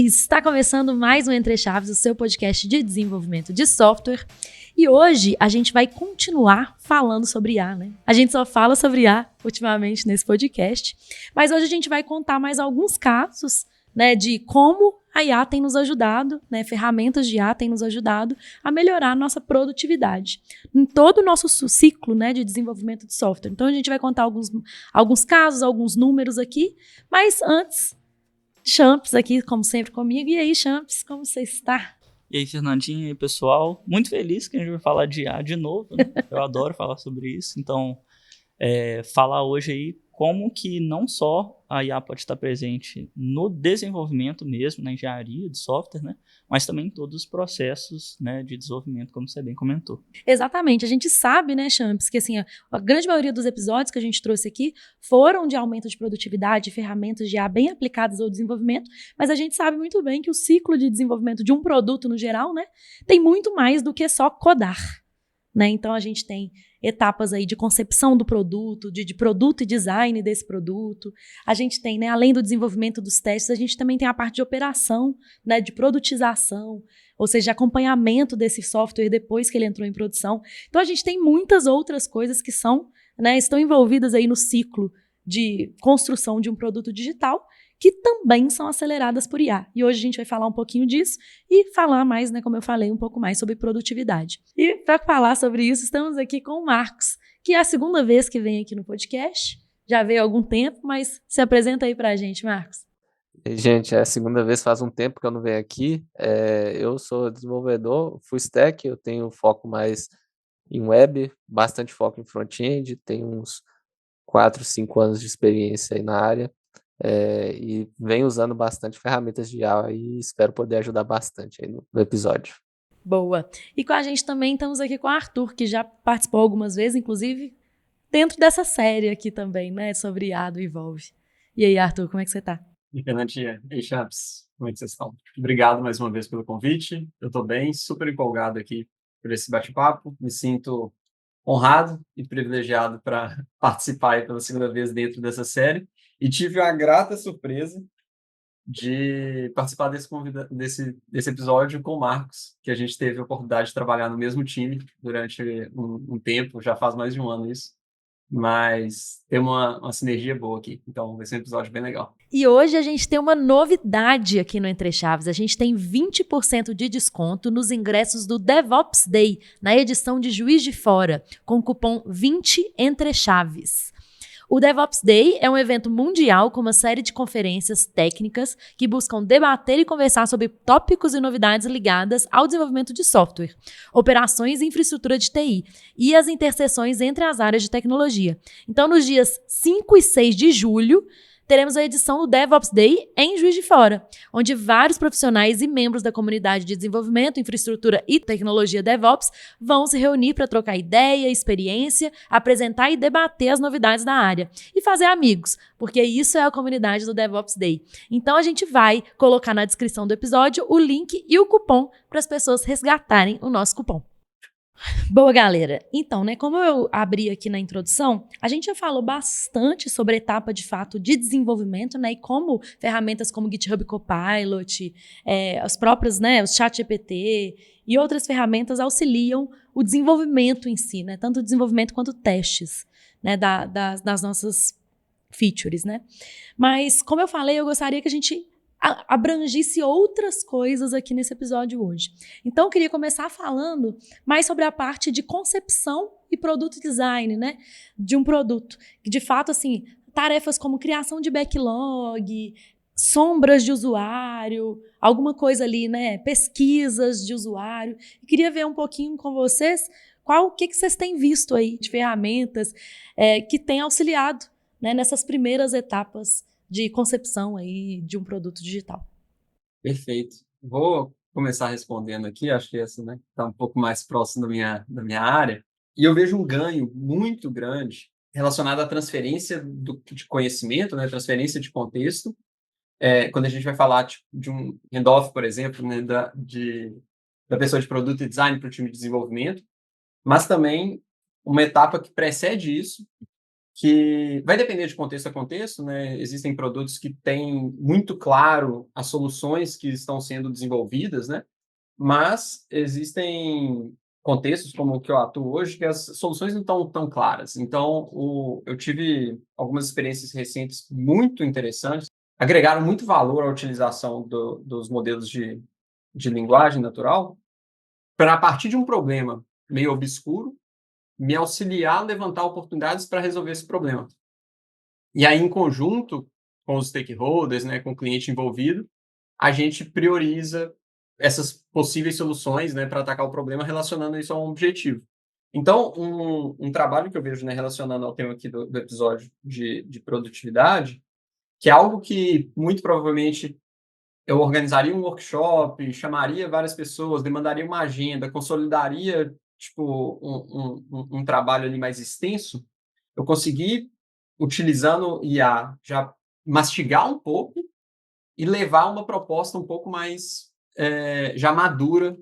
Luiz! Está começando mais um Entre Chaves, o seu podcast de desenvolvimento de software. E hoje a gente vai continuar falando sobre IA, né? A gente só fala sobre IA ultimamente nesse podcast, mas hoje a gente vai contar mais alguns casos, né, de como a IA tem nos ajudado, né, ferramentas de IA têm nos ajudado a melhorar a nossa produtividade em todo o nosso ciclo, né, de desenvolvimento de software. Então a gente vai contar alguns casos, alguns números aqui, mas antes, Champs aqui, como sempre, comigo. E aí, Champs, como você está? E aí, Fernandinho, e aí, pessoal? Muito feliz que a gente vai falar de IA de novo, né? Eu adoro falar sobre isso. Então, falar hoje aí como que não só a IA pode estar presente no desenvolvimento mesmo, na engenharia de software, né? Mas também em todos os processos, né, de desenvolvimento, como você bem comentou. Exatamente. A gente sabe, né, Champs, que assim, a grande maioria dos episódios que a gente trouxe aqui foram de aumento de produtividade, ferramentas de IA bem aplicadas ao desenvolvimento, mas a gente sabe muito bem que o ciclo de desenvolvimento de um produto no geral, né, tem muito mais do que só codar. Né? Então, a gente tem etapas aí de concepção do produto, de produto e design desse produto. A gente tem, né, além do desenvolvimento dos testes, a gente também tem a parte de operação, né, de produtização, ou seja, acompanhamento desse software depois que ele entrou em produção. Então, a gente tem muitas outras coisas que são, né, estão envolvidas aí no ciclo de construção de um produto digital, que também são aceleradas por IA. E hoje a gente vai falar um pouquinho disso e falar mais, né, como eu falei, um pouco mais sobre produtividade. E para falar sobre isso, estamos aqui com o Marcos, que é a segunda vez que vem aqui no podcast. Já veio há algum tempo, mas se apresenta aí para a gente, Marcos. Gente, é a segunda vez, faz um tempo que eu não venho aqui. Eu sou desenvolvedor full stack, eu tenho foco mais em web, bastante foco em front-end, tenho uns 4, 5 anos de experiência aí na área. E venho usando bastante ferramentas de IA e espero poder ajudar bastante aí no episódio. Boa. E com a gente também estamos aqui com o Arthur, que já participou algumas vezes, inclusive dentro dessa série aqui também, né, sobre IA do Evolve. E aí, Arthur, como é que você tá? E Fernandinha, ei, Chaps, como é que vocês estão? Obrigado mais uma vez pelo convite. Eu estou bem, super empolgado aqui por esse bate-papo. Me sinto honrado e privilegiado para participar aí pela segunda vez dentro dessa série. E tive a grata surpresa de participar desse episódio com o Marcos, que a gente teve a oportunidade de trabalhar no mesmo time durante um tempo, já faz mais de um ano isso. Mas tem uma sinergia boa aqui. Então, vai ser um episódio bem legal. E hoje a gente tem uma novidade aqui no Entre Chaves. A gente tem 20% de desconto nos ingressos do DevOps Day, na edição de Juiz de Fora, com o cupom 20EntreChaves. O DevOps Day é um evento mundial com uma série de conferências técnicas que buscam debater e conversar sobre tópicos e novidades ligadas ao desenvolvimento de software, operações e infraestrutura de TI e as interseções entre as áreas de tecnologia. Então, nos dias 5 e 6 de julho, teremos a edição do DevOps Day em Juiz de Fora, onde vários profissionais e membros da comunidade de desenvolvimento, infraestrutura e tecnologia DevOps vão se reunir para trocar ideia, experiência, apresentar e debater as novidades da área e fazer amigos, porque isso é a comunidade do DevOps Day. Então a gente vai colocar na descrição do episódio o link e o cupom para as pessoas resgatarem o nosso cupom. Boa, galera. Então, né, como eu abri aqui na introdução, a gente já falou bastante sobre a etapa, de fato, de desenvolvimento, né, e como ferramentas como GitHub Copilot, as próprias, né, os ChatGPT e outras ferramentas auxiliam o desenvolvimento em si, né, tanto o desenvolvimento quanto testes, né, das nossas features, né. Mas, como eu falei, eu gostaria que a gente abrangisse outras coisas aqui nesse episódio hoje. Então, eu queria começar falando mais sobre a parte de concepção e produto design, né, de um produto. De fato, assim, tarefas como criação de backlog, sombras de usuário, alguma coisa ali, né, pesquisas de usuário. Eu queria ver um pouquinho com vocês o que vocês têm visto aí de ferramentas que têm auxiliado, né, nessas primeiras etapas de concepção aí de um produto digital. Perfeito. Vou começar respondendo aqui, acho que essa, né, está um pouco mais próximo da minha área. E eu vejo um ganho muito grande relacionado à transferência de conhecimento, né, transferência de contexto. Quando a gente vai falar de um handoff, por exemplo, né, da pessoa de produto e design para o time de desenvolvimento, mas também uma etapa que precede isso, que vai depender de contexto a contexto, né? Existem produtos que têm muito claro as soluções que estão sendo desenvolvidas, né? Mas existem contextos como o que eu atuo hoje que as soluções não estão tão claras. Então, eu tive algumas experiências recentes muito interessantes, agregaram muito valor à utilização dos modelos de linguagem natural para, a partir de um problema meio obscuro, me auxiliar a levantar oportunidades para resolver esse problema. E aí, em conjunto com os stakeholders, né, com o cliente envolvido, a gente prioriza essas possíveis soluções, né, para atacar o problema, relacionando isso a um objetivo. Então, um trabalho que eu vejo, né, relacionando ao tema aqui do episódio de produtividade, que é algo que muito provavelmente eu organizaria um workshop, chamaria várias pessoas, demandaria uma agenda, consolidaria tipo um trabalho ali mais extenso, eu consegui, utilizando IA, já mastigar um pouco e levar uma proposta um pouco mais já madura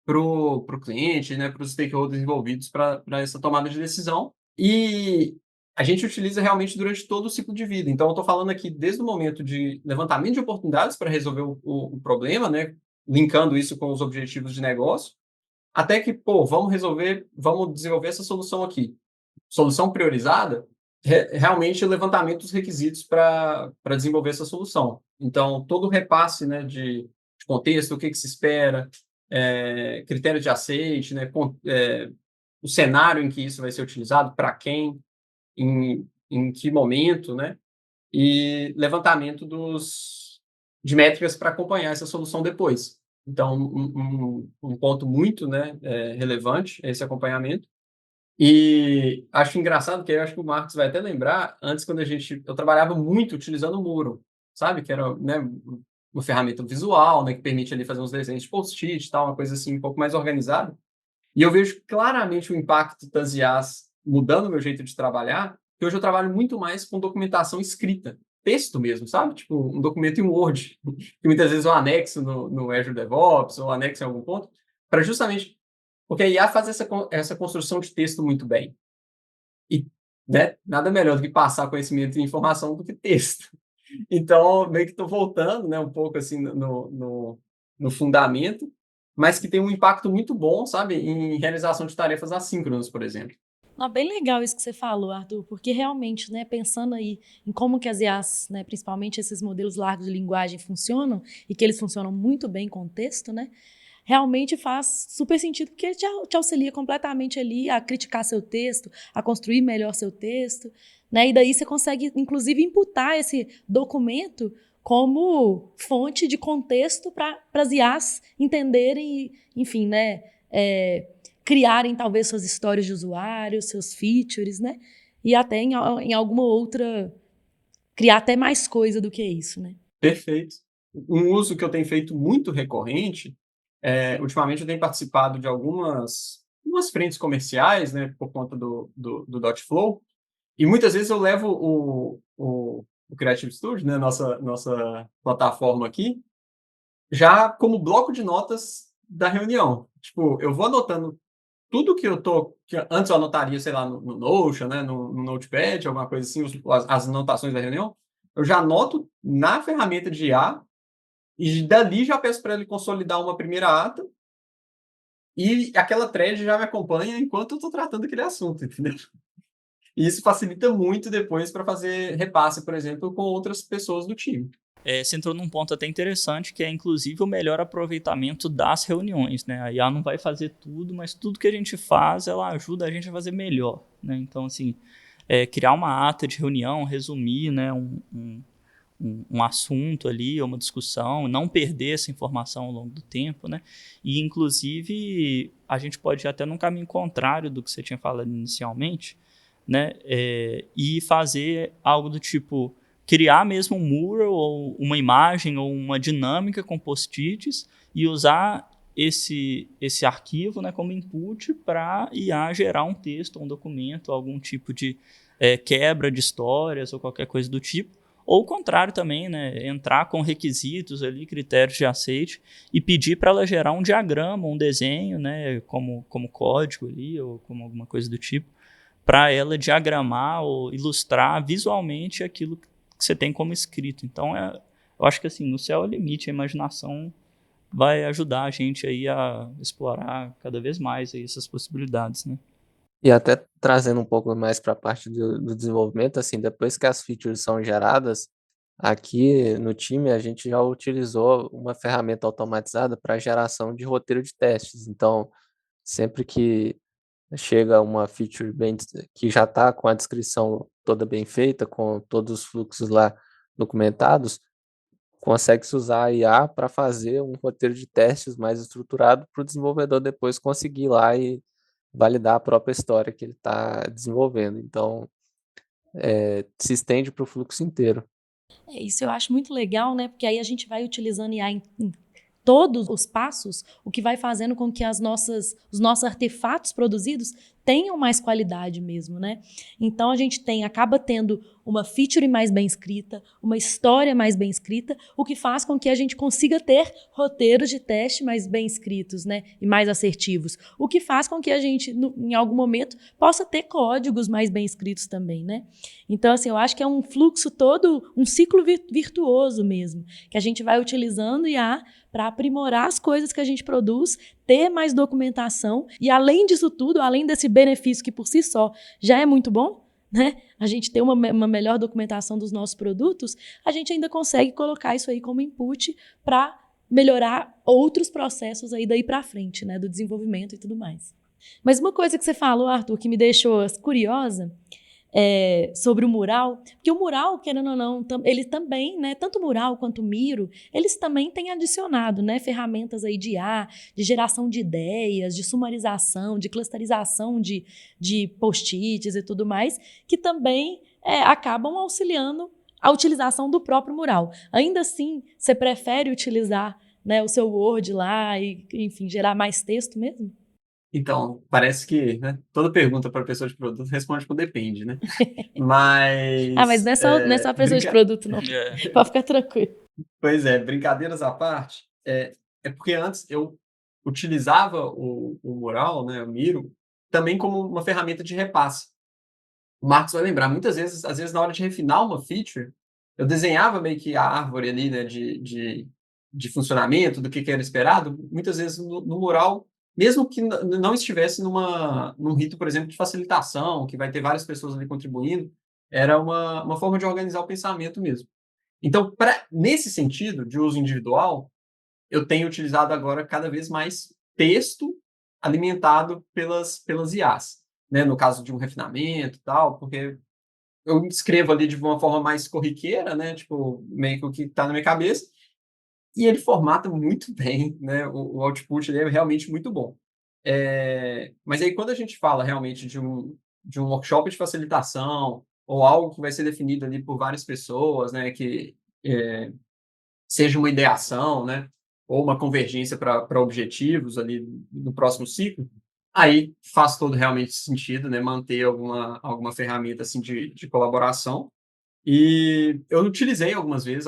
para o cliente, né, para os stakeholders envolvidos para essa tomada de decisão. E a gente utiliza realmente durante todo o ciclo de vida. Então, eu estou falando aqui desde o momento de levantamento de oportunidades para resolver o problema, né, linkando isso com os objetivos de negócio, até que, pô, vamos desenvolver essa solução aqui. Solução priorizada, realmente o levantamento dos requisitos para desenvolver essa solução. Então, todo o repasse, né, de contexto, o que se espera, critério de aceite, né, o cenário em que isso vai ser utilizado, para quem, em que momento, né, e levantamento de métricas para acompanhar essa solução depois. Então, um ponto muito, né, relevante é esse acompanhamento. E acho engraçado, que eu acho que o Marcos vai até lembrar, antes quando eu trabalhava muito utilizando o Muro, sabe? Que era, né, uma ferramenta visual, né, que permite ali fazer uns desenhos de post-it, tal, uma coisa assim um pouco mais organizada. E eu vejo claramente o impacto das IAs mudando o meu jeito de trabalhar, que hoje eu trabalho muito mais com documentação escrita, texto mesmo, sabe? Tipo, um documento em Word, que muitas vezes eu anexo no Azure DevOps, ou anexo em algum ponto, para justamente... Porque a IA faz essa construção de texto muito bem. E, né, nada melhor do que passar conhecimento e informação do que texto. Então, meio que estou voltando, né, um pouco assim no fundamento, mas que tem um impacto muito bom, sabe, em realização de tarefas assíncronas, por exemplo. Não, bem legal isso que você falou, Arthur, porque realmente, né, pensando aí em como que as IAs, né, principalmente esses modelos largos de linguagem funcionam, e que eles funcionam muito bem com o texto, né, realmente faz super sentido, porque te auxilia completamente ali a criticar seu texto, a construir melhor seu texto, né, e daí você consegue, inclusive, imputar esse documento como fonte de contexto para as IAs entenderem e, enfim, né, criarem talvez suas histórias de usuário, seus features, né? E até em alguma outra, criar até mais coisa do que isso, né? Perfeito. Um uso que eu tenho feito muito recorrente, ultimamente eu tenho participado de algumas frentes comerciais, né, por conta do Dotflow, e muitas vezes eu levo o Creative Studio, né, nossa plataforma aqui, já como bloco de notas da reunião. Tipo, eu vou anotando tudo que que antes eu anotaria, sei lá, no Notion, né, no Notepad, alguma coisa assim, as anotações da reunião, eu já anoto na ferramenta de IA e dali já peço para ele consolidar uma primeira ata e aquela thread já me acompanha enquanto eu estou tratando aquele assunto, entendeu? E isso facilita muito depois para fazer repasse, por exemplo, com outras pessoas do time. Você entrou num ponto até interessante, que é inclusive o melhor aproveitamento das reuniões, né? A IA não vai fazer tudo, mas tudo que a gente faz, ela ajuda a gente a fazer melhor, né? Então, assim, criar uma ata de reunião, resumir, né, um assunto ali, uma discussão, não perder essa informação ao longo do tempo, né? E, inclusive, a gente pode ir até num caminho contrário do que você tinha falado inicialmente, né? E fazer algo do tipo... criar mesmo um mural ou uma imagem ou uma dinâmica com post-its e usar esse arquivo, né, como input para IA gerar um texto, um documento, algum tipo de quebra de histórias ou qualquer coisa do tipo. Ou o contrário também, né, entrar com requisitos ali, critérios de aceite e pedir para ela gerar um diagrama, um desenho, né, como código ali ou como alguma coisa do tipo, para ela diagramar ou ilustrar visualmente aquilo que você tem como escrito. Então, eu acho que assim, o céu é o limite, a imaginação vai ajudar a gente aí a explorar cada vez mais aí essas possibilidades, né? E até trazendo um pouco mais para a parte do desenvolvimento, assim, depois que as features são geradas, aqui no time a gente já utilizou uma ferramenta automatizada para geração de roteiro de testes. Então, sempre que chega uma feature que já está com a descrição toda bem feita, com todos os fluxos lá documentados, consegue-se usar a IA para fazer um roteiro de testes mais estruturado para o desenvolvedor depois conseguir ir lá e validar a própria história que ele está desenvolvendo. Então, se estende para o fluxo inteiro. Isso eu acho muito legal, né? Porque aí a gente vai utilizando IA em todos os passos, o que vai fazendo com que os nossos artefatos produzidos tenham mais qualidade mesmo, né? Então a gente acaba tendo uma feature mais bem escrita, uma história mais bem escrita, o que faz com que a gente consiga ter roteiros de teste mais bem escritos, né? E mais assertivos. O que faz com que a gente, em algum momento, possa ter códigos mais bem escritos também, né? Então, assim, eu acho que é um fluxo todo, um ciclo virtuoso mesmo, que a gente vai utilizando IA para aprimorar as coisas que a gente produz, ter mais documentação e, além disso tudo, além desse benefício que por si só já é muito bom, né? A gente ter uma melhor documentação dos nossos produtos, a gente ainda consegue colocar isso aí como input para melhorar outros processos aí daí para frente, né? Do desenvolvimento e tudo mais. Mas uma coisa que você falou, Arthur, que me deixou curiosa, sobre o mural, porque o mural, querendo ou não, ele também, né, tanto o mural quanto o Miro, eles também têm adicionado, né, ferramentas aí de IA, de geração de ideias, de sumarização, de clusterização de post-its e tudo mais, que também acabam auxiliando a utilização do próprio mural. Ainda assim, você prefere utilizar, né, o seu Word lá e, enfim, gerar mais texto mesmo? Então, parece que, né, toda pergunta para pessoa de produto responde com depende, né? Mas, Mas não é só a pessoa de produto, não. Pode ficar tranquilo. Pois é, brincadeiras à parte, é porque antes eu utilizava o Mural, né, o Miro, também como uma ferramenta de repasse. O Marcos vai lembrar, muitas vezes, às vezes na hora de refinar uma feature, eu desenhava meio que a árvore ali, né, de funcionamento, do que era esperado, muitas vezes no Mural, mesmo que não estivesse num rito, por exemplo, de facilitação, que vai ter várias pessoas ali contribuindo, era uma forma de organizar o pensamento mesmo. Então, nesse sentido de uso individual, eu tenho utilizado agora cada vez mais texto alimentado pelas IAs, né? No caso de um refinamento e tal, porque eu escrevo ali de uma forma mais corriqueira, né? Tipo, meio que o que está na minha cabeça, e ele formata muito bem, né? O output ele é realmente muito bom. Mas aí, quando a gente fala realmente de um workshop de facilitação, ou algo que vai ser definido ali por várias pessoas, né? Que seja uma ideação, né? Ou uma convergência para objetivos ali no próximo ciclo, aí faz todo realmente sentido, né? Manter alguma ferramenta assim de colaboração. E eu utilizei algumas vezes,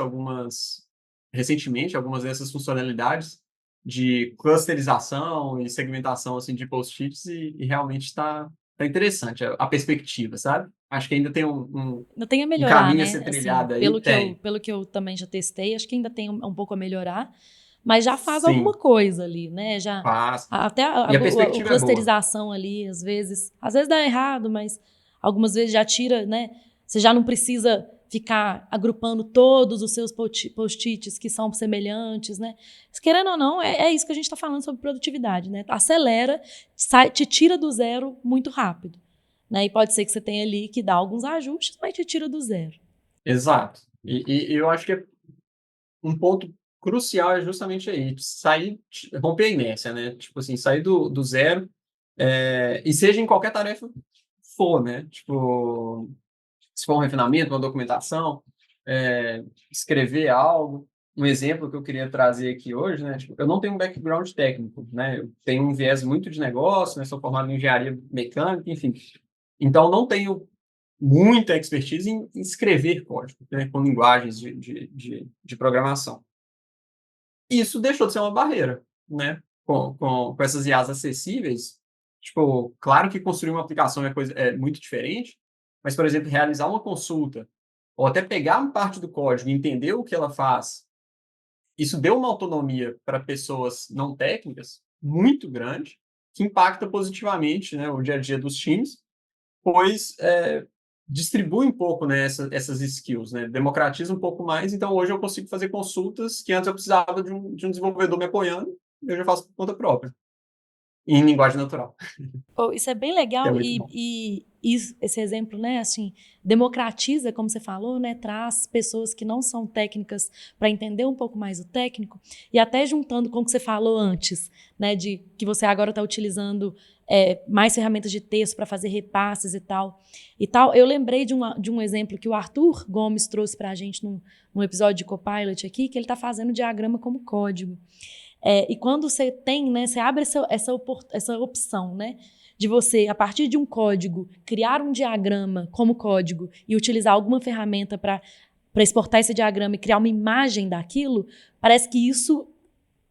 recentemente, algumas dessas funcionalidades de clusterização e segmentação assim, de post-its e realmente está interessante a perspectiva, sabe? Acho que ainda tem Ainda tem a um melhorar, caminho a né? ser Assim, trilhado aí. pelo que eu também já testei, acho que ainda tem um pouco a melhorar, mas já faz alguma Sim, coisa ali, né? Já, faz. até E a perspectiva é boa. clusterização ali, às vezes dá errado, mas algumas vezes já tira, né? Você já não precisa ficar agrupando todos os seus post-its que são semelhantes, né? Mas, querendo ou não, é isso que a gente está falando sobre produtividade, né? Acelera, te tira do zero muito rápido. Né? E pode ser que você tenha ali que dar alguns ajustes, mas te tira do zero. Exato. E eu acho que um ponto crucial é justamente aí, romper a inércia, né? Tipo assim, sair do zero, e seja em qualquer tarefa for, né? Tipo, se for um refinamento, uma documentação, escrever algo. Um exemplo que eu queria trazer aqui hoje, né? Tipo, eu não tenho um background técnico, né? Eu tenho um viés muito de negócio, né? Sou formado em engenharia mecânica, enfim. Então, não tenho muita expertise em escrever código, né? Com linguagens de programação. Isso deixou de ser uma barreira, né? Com essas IAs acessíveis, Tipo, claro que construir uma aplicação é muito diferente, mas, por exemplo, realizar uma consulta, ou até pegar uma parte do código e entender o que ela faz, isso deu uma autonomia para pessoas não técnicas muito grande, que impacta positivamente, né, o dia a dia dos times, pois distribui um pouco, né, essas skills, né, democratiza um pouco mais. Então, hoje eu consigo fazer consultas que antes eu precisava de um desenvolvedor me apoiando, eu já faço por conta própria, em linguagem natural, Oh, isso é bem que é legal muito bom. esse exemplo, né, assim, democratiza, como você falou, né, traz pessoas que não são técnicas para entender um pouco mais o técnico e até juntando com o que você falou antes, né, de que você agora está utilizando mais ferramentas de texto para fazer repasses e tal. Eu lembrei de um exemplo que o Arthur Gomes trouxe para a gente num episódio de Copilot aqui, que ele está fazendo diagrama como código. E quando você tem, né, você abre essa opção, né, de você, a partir de um código, criar um diagrama como código e utilizar alguma ferramenta para exportar esse diagrama e criar uma imagem daquilo, parece que isso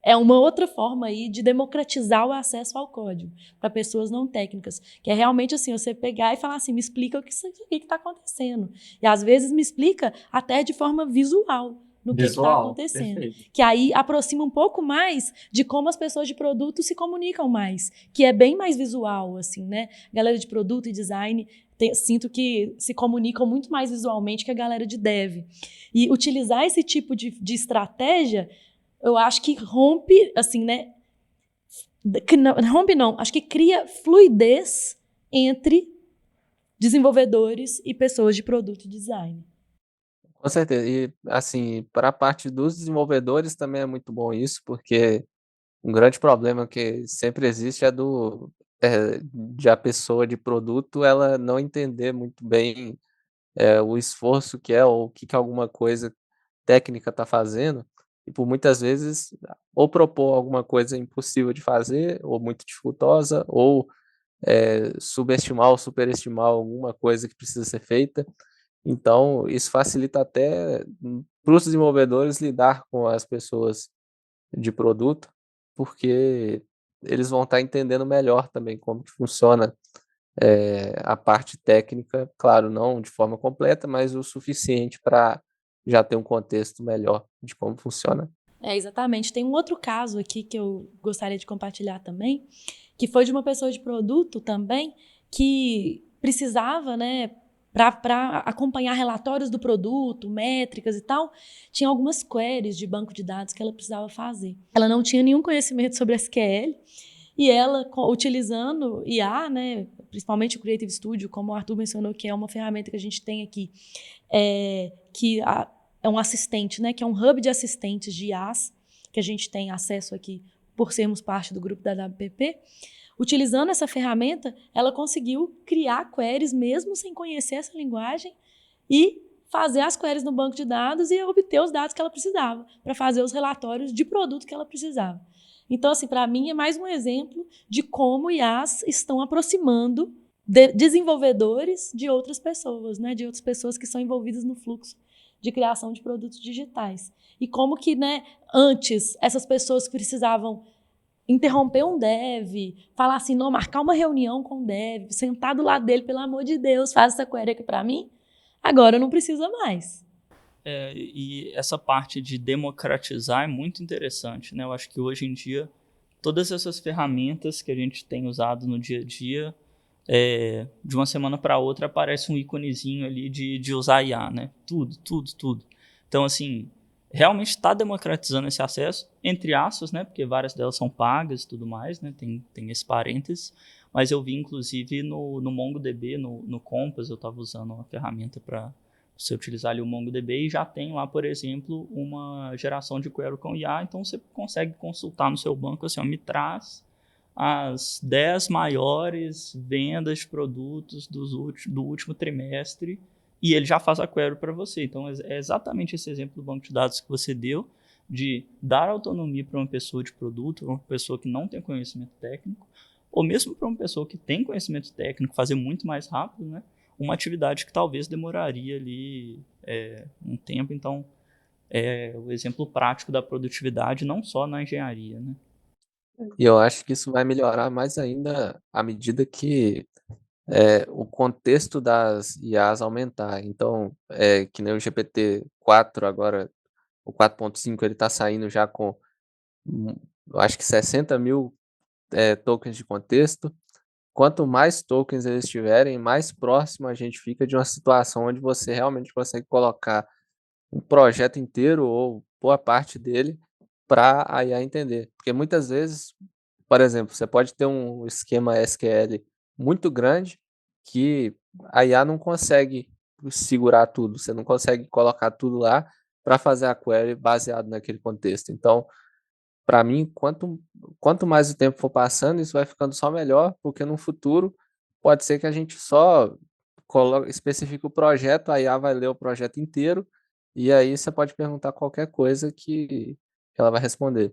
é uma outra forma aí de democratizar o acesso ao código para pessoas não técnicas, que é realmente assim, você pegar e falar assim, me explica o que está acontecendo. E às vezes me explica até de forma visual no que está Visual, acontecendo. perfeito. Que aí aproxima um pouco mais de como as pessoas de produto se comunicam mais, que é bem mais visual, assim, né? Galera de produto e design, sinto que se comunicam muito mais visualmente que a galera de dev. E utilizar esse tipo de estratégia, eu acho que rompe, assim, né? Rompe não, acho que cria fluidez entre desenvolvedores e pessoas de produto e design. Com certeza. E, assim, para a parte dos desenvolvedores também é muito bom isso, porque um grande problema que sempre existe é de a pessoa de produto ela não entender muito bem o esforço que é ou o que alguma coisa técnica está fazendo, e por muitas vezes ou propor alguma coisa impossível de fazer, ou muito dificultosa, ou subestimar ou superestimar alguma coisa que precisa ser feita. Então, isso facilita até para os desenvolvedores lidar com as pessoas de produto, porque eles vão estar entendendo melhor também como que funciona a parte técnica, claro, não de forma completa, mas o suficiente para já ter um contexto melhor de como funciona. Exatamente. Tem um outro caso aqui que eu gostaria de compartilhar também, que foi de uma pessoa de produto também, que precisava, né, para acompanhar relatórios do produto, métricas e tal, tinha algumas queries de banco de dados que ela precisava fazer. Ela não tinha nenhum conhecimento sobre SQL e ela, utilizando IA, né, principalmente o Creative Studio, como o Arthur mencionou, que é uma ferramenta que a gente tem aqui, é um assistente, né, que é um hub de assistentes de IAs, que a gente tem acesso aqui por sermos parte do grupo da WPP. Utilizando essa ferramenta, ela conseguiu criar queries mesmo sem conhecer essa linguagem e fazer as queries no banco de dados e obter os dados que ela precisava para fazer os relatórios de produto que ela precisava. Então, assim, para mim é mais um exemplo de como IAs estão aproximando desenvolvedores de outras pessoas, né, de outras pessoas que são envolvidas no fluxo de criação de produtos digitais. E como que, né, antes essas pessoas precisavam interromper um dev, falar assim, não, marcar uma reunião com o dev, sentar do lado dele, pelo amor de Deus, faz essa query aqui para mim, agora não precisa mais. E essa parte de democratizar é muito interessante, né? Eu acho que hoje em dia, todas essas ferramentas que a gente tem usado no dia a dia, de uma semana para outra aparece um íconezinho ali de usar IA, né? Tudo. Então, assim, realmente está democratizando esse acesso, entre aspas, né? Porque várias delas são pagas e tudo mais, né? Tem esse parênteses. Mas eu vi, inclusive, no MongoDB, no Compass, eu estava usando uma ferramenta para você utilizar ali o MongoDB e já tem lá, por exemplo, uma geração de query com IA, então você consegue consultar no seu banco, assim, ó, me traz as 10 maiores vendas de produtos do último trimestre e ele já faz a query para você. Então, é exatamente esse exemplo do banco de dados que você deu, de dar autonomia para uma pessoa de produto, uma pessoa que não tem conhecimento técnico, ou mesmo para uma pessoa que tem conhecimento técnico, fazer muito mais rápido, né? Uma atividade que talvez demoraria ali um tempo. Então, é o exemplo prático da produtividade, não só na engenharia, né? E eu acho que isso vai melhorar mais ainda à medida que o contexto das IAs aumentar. Então, que nem o GPT-4 agora, o 4.5, ele está saindo já com, eu acho que 60.000 tokens de contexto. Quanto mais tokens eles tiverem, mais próximo a gente fica de uma situação onde você realmente consegue colocar um projeto inteiro ou boa parte dele para a IA entender. Porque muitas vezes, por exemplo, você pode ter um esquema SQL muito grande que a IA não consegue segurar tudo, você não consegue colocar tudo lá para fazer a query baseado naquele contexto. Então, para mim, quanto mais o tempo for passando, isso vai ficando só melhor, porque no futuro pode ser que a gente só especifique o projeto, a IA vai ler o projeto inteiro, e aí você pode perguntar qualquer coisa que ela vai responder.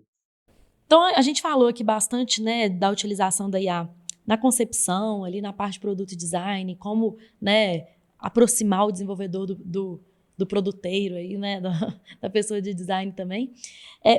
Então, a gente falou aqui bastante, né, da utilização da IA na concepção, ali na parte de produto design, como, né, aproximar o desenvolvedor do produteiro aí, né, da pessoa de design também.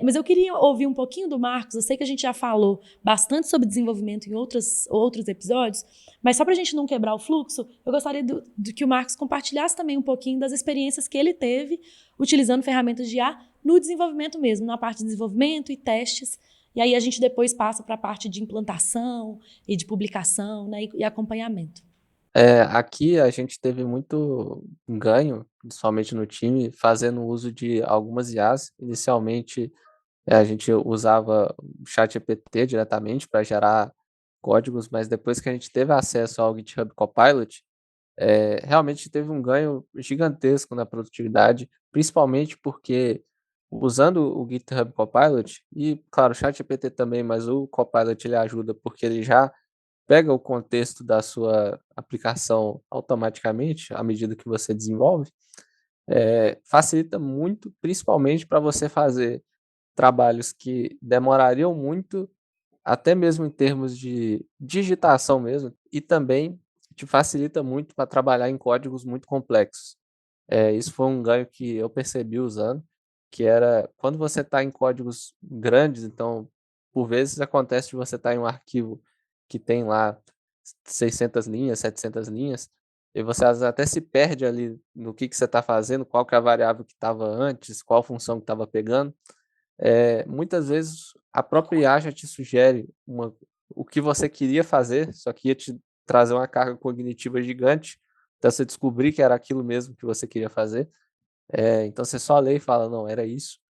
Mas eu queria ouvir um pouquinho do Marcos. Eu sei que a gente já falou bastante sobre desenvolvimento em outros episódios, mas só para a gente não quebrar o fluxo, eu gostaria de que o Marcos compartilhasse também um pouquinho das experiências que ele teve utilizando ferramentas de IA no desenvolvimento mesmo, na parte de desenvolvimento e testes. E aí a gente depois passa para a parte de implantação e de publicação, né, e acompanhamento. Aqui a gente teve muito ganho, principalmente no time, fazendo uso de algumas IAs. Inicialmente, a gente usava o ChatGPT diretamente para gerar códigos, mas depois que a gente teve acesso ao GitHub Copilot, realmente teve um ganho gigantesco na produtividade, principalmente porque usando o GitHub Copilot, e claro, o ChatGPT também, mas o Copilot ele ajuda porque ele já pega o contexto da sua aplicação automaticamente à medida que você desenvolve, facilita muito, principalmente para você fazer trabalhos que demorariam muito, até mesmo em termos de digitação mesmo, e também te facilita muito para trabalhar em códigos muito complexos. Isso foi um ganho que eu percebi usando, que era quando você está em códigos grandes, então, por vezes acontece de você estar em um arquivo que tem lá 600 linhas, 700 linhas, e você às vezes até se perde ali no que você está fazendo, qual que é a variável que estava antes, qual função que estava pegando. Muitas vezes a própria IA já te sugere o que você queria fazer, só que ia te trazer uma carga cognitiva gigante, até você descobrir que era aquilo mesmo que você queria fazer. Então você só lê e fala, não, era isso.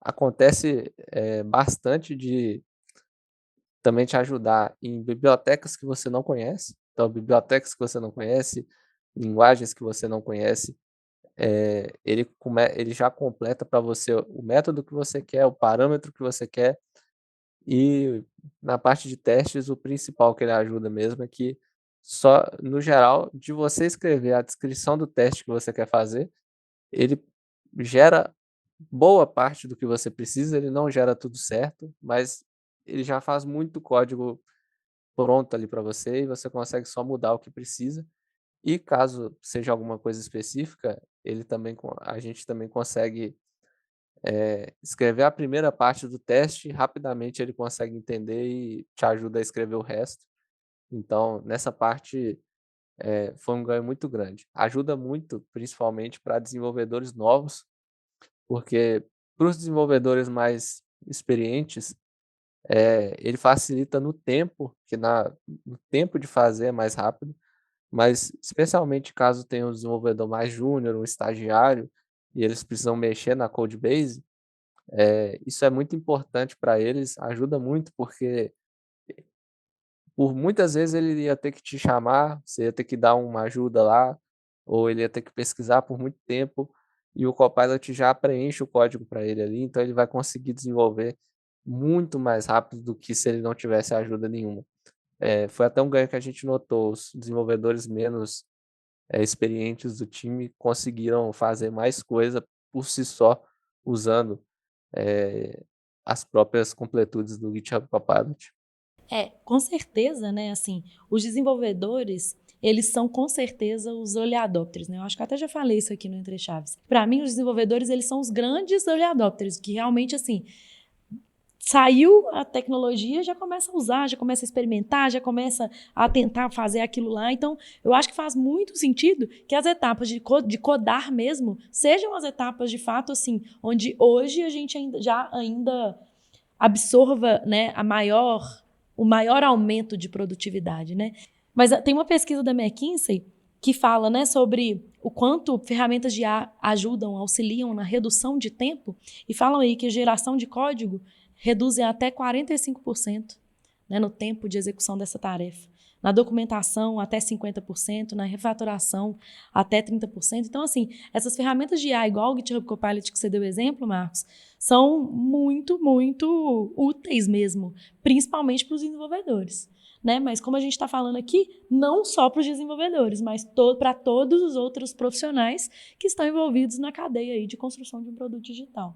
Acontece bastante de também te ajudar em bibliotecas que você não conhece. Então, bibliotecas que você não conhece, linguagens que você não conhece, ele já completa para você o método que você quer, o parâmetro que você quer, e na parte de testes, o principal que ele ajuda mesmo é que só, no geral, de você escrever a descrição do teste que você quer fazer, ele gera boa parte do que você precisa, ele não gera tudo certo, mas ele já faz muito código pronto ali para você e você consegue só mudar o que precisa. E caso seja alguma coisa específica, a gente também consegue escrever a primeira parte do teste, rapidamente ele consegue entender e te ajuda a escrever o resto. Então, nessa parte, foi um ganho muito grande. Ajuda muito, principalmente para desenvolvedores novos, porque para os desenvolvedores mais experientes, ele facilita no tempo, no tempo de fazer é mais rápido, mas especialmente caso tenha um desenvolvedor mais júnior, um estagiário, e eles precisam mexer na codebase, isso é muito importante para eles, ajuda muito, porque por muitas vezes ele ia ter que te chamar, você ia ter que dar uma ajuda lá, ou ele ia ter que pesquisar por muito tempo, e o Copilot já preenche o código para ele ali, então ele vai conseguir desenvolver muito mais rápido do que se ele não tivesse ajuda nenhuma. Foi até um ganho que a gente notou, os desenvolvedores menos experientes do time conseguiram fazer mais coisa por si só, usando as próprias completudes do GitHub Copilot. Com certeza, né? Assim, os desenvolvedores, eles são com certeza os early adopters, né? Eu acho que eu até já falei isso aqui no Entre Chaves. Para mim, os desenvolvedores, eles são os grandes early adopters, que realmente, assim, saiu a tecnologia, já começa a usar, já começa a experimentar, já começa a tentar fazer aquilo lá. Então, eu acho que faz muito sentido que as etapas de codar mesmo sejam as etapas, de fato, assim, onde hoje a gente ainda absorva, né, o maior aumento de produtividade, né? Mas tem uma pesquisa da McKinsey que fala, né, sobre o quanto ferramentas de IA ajudam, auxiliam na redução de tempo, e falam aí que a geração de código reduzem até 45%, né, no tempo de execução dessa tarefa. Na documentação, até 50%, na refatoração, até 30%. Então, assim, essas ferramentas de IA, igual o GitHub Copilot que você deu exemplo, Marcos, são muito, muito úteis mesmo, principalmente para os desenvolvedores. Né? Mas como a gente está falando aqui, não só para os desenvolvedores, mas para todos os outros profissionais que estão envolvidos na cadeia aí de construção de um produto digital.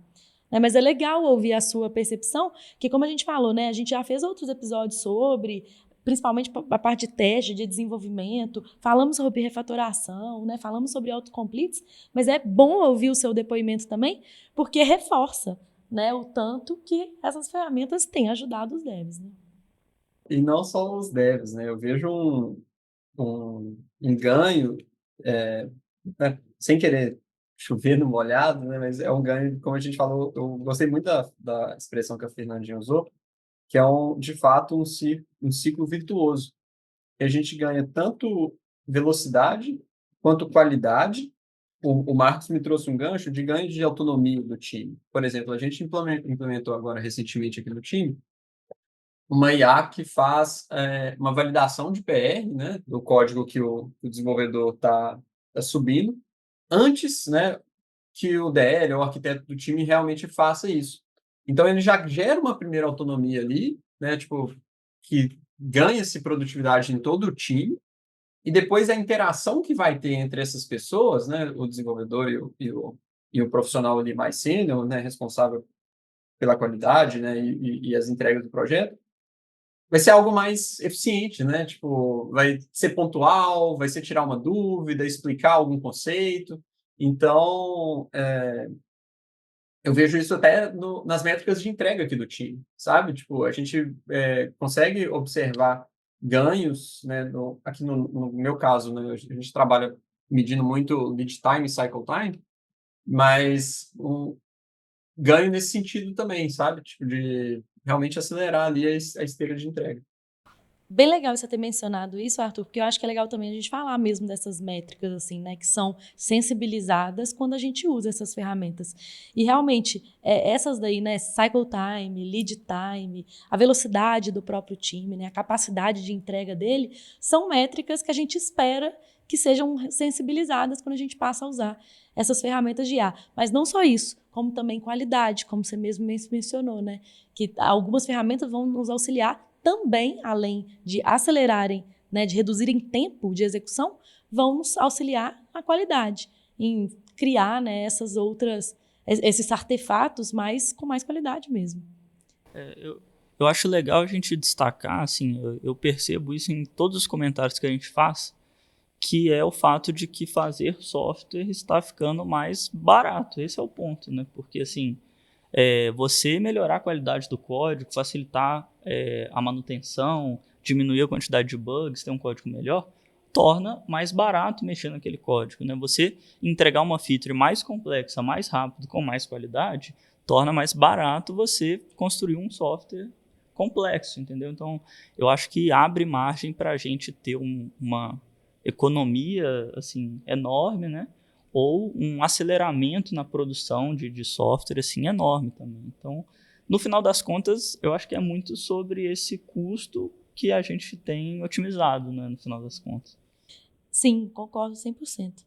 Mas é legal ouvir a sua percepção, que como a gente falou, né, a gente já fez outros episódios sobre, principalmente a parte de teste, de desenvolvimento, falamos sobre refatoração, né, falamos sobre autocompletes, mas é bom ouvir o seu depoimento também, porque reforça, né, o tanto que essas ferramentas têm ajudado os devs. Né? E não só os devs, né? Eu vejo um ganho, né, sem querer chover no molhado, né? Mas é um ganho, como a gente falou, eu gostei muito da expressão que a Fernandinha usou, que é, de fato, um ciclo virtuoso. Que a gente ganha tanto velocidade quanto qualidade. O Marcos me trouxe um gancho de ganho de autonomia do time. Por exemplo, a gente implementou agora recentemente aqui no time uma IA que faz uma validação de PR, né, do código que o desenvolvedor está subindo, antes, né, que o DL, ou o arquiteto do time, realmente faça isso. Então, ele já gera uma primeira autonomia ali, né, tipo, que ganha-se produtividade em todo o time, e depois a interação que vai ter entre essas pessoas, né, o desenvolvedor e o profissional ali mais sênior, né, responsável pela qualidade, né, e as entregas do projeto, vai ser algo mais eficiente, né? Tipo, vai ser pontual, vai ser tirar uma dúvida, explicar algum conceito. Então, eu vejo isso até nas métricas de entrega aqui do time, sabe? Tipo, a gente consegue observar ganhos, né? Aqui no meu caso, né? A gente trabalha medindo muito lead time e cycle time, mas ganho nesse sentido também, sabe? Tipo, de realmente acelerar ali a esteira de entrega. Bem legal você ter mencionado isso, Arthur, porque eu acho que é legal também a gente falar mesmo dessas métricas, assim, né, que são sensibilizadas quando a gente usa essas ferramentas. E realmente, essas daí, né, cycle time, lead time, a velocidade do próprio time, né, a capacidade de entrega dele, são métricas que a gente espera que sejam sensibilizadas quando a gente passa a usar essas ferramentas de IA. Mas não só isso, como também qualidade, como você mesmo mencionou, né, que algumas ferramentas vão nos auxiliar também, além de acelerarem, né, de reduzirem tempo de execução, vão nos auxiliar na qualidade, em criar, né, esses artefatos com mais qualidade mesmo. Eu acho legal a gente destacar, assim, eu percebo isso em todos os comentários que a gente faz, que é o fato de que fazer software está ficando mais barato. Esse é o ponto, né? Porque, assim, você melhorar a qualidade do código, facilitar a manutenção, diminuir a quantidade de bugs, ter um código melhor, torna mais barato mexer naquele código. Né? Você entregar uma feature mais complexa, mais rápido, com mais qualidade, torna mais barato você construir um software complexo, entendeu? Então, eu acho que abre margem para a gente ter uma economia assim, enorme, né? Ou um aceleramento na produção de software assim, enorme também. Então, no final das contas, eu acho que é muito sobre esse custo que a gente tem otimizado, né, no final das contas. Sim, concordo 100%.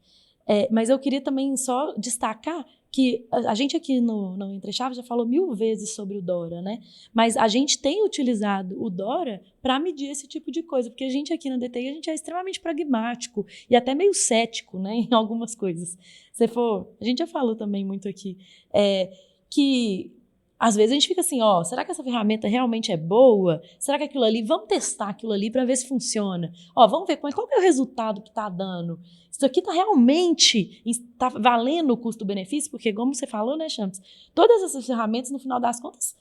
Mas eu queria também só destacar que a gente aqui no Entre Chaves já falou 1000 vezes sobre o Dora, né? Mas a gente tem utilizado o Dora para medir esse tipo de coisa, porque a gente aqui na DTI a gente é extremamente pragmático e até meio cético, né, em algumas coisas. A gente já falou também muito aqui que às vezes a gente fica assim, será que essa ferramenta realmente é boa? Será que aquilo ali, vamos testar aquilo ali para ver se funciona? Vamos ver qual que é o resultado que está dando. Isso aqui está valendo o custo-benefício? Porque, como você falou, né, Champs? Todas essas ferramentas, no final das contas,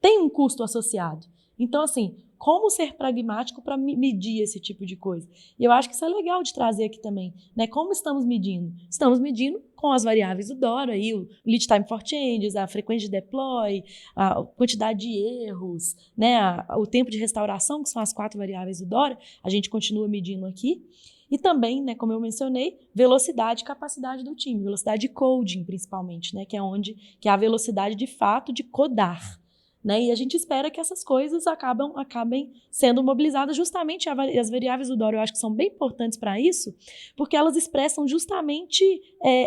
tem um custo associado. Então, assim, como ser pragmático para medir esse tipo de coisa? E eu acho que isso é legal de trazer aqui também, né? Como estamos medindo? Estamos medindo com as variáveis do DORA, aí, o lead time for changes, a frequência de deploy, a quantidade de erros, né? O tempo de restauração, que são as 4 variáveis do DORA, a gente continua medindo aqui. E também, né, como eu mencionei, velocidade e capacidade do time, velocidade de coding, principalmente, né, que é a velocidade de fato de codar. Né? E a gente espera que essas coisas acabem sendo mobilizadas justamente. As variáveis do DORA eu acho que são bem importantes para isso, porque elas expressam justamente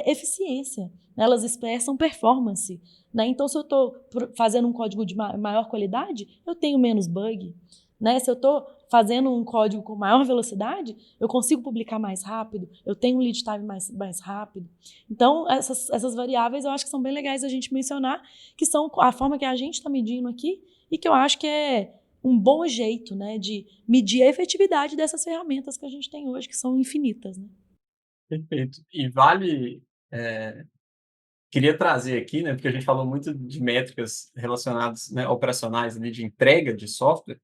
eficiência, né? Elas expressam performance. Né? Então, se eu estou fazendo um código de maior qualidade, eu tenho menos bug. Né? Se eu estou fazendo um código com maior velocidade, eu consigo publicar mais rápido, eu tenho um lead time mais rápido. Então, essas variáveis eu acho que são bem legais a gente mencionar, que são a forma que a gente está medindo aqui e que eu acho que é um bom jeito, né, de medir a efetividade dessas ferramentas que a gente tem hoje, que são infinitas. Né? Perfeito. E vale... queria trazer aqui, né, porque a gente falou muito de métricas relacionadas, né, operacionais ali, de entrega de software,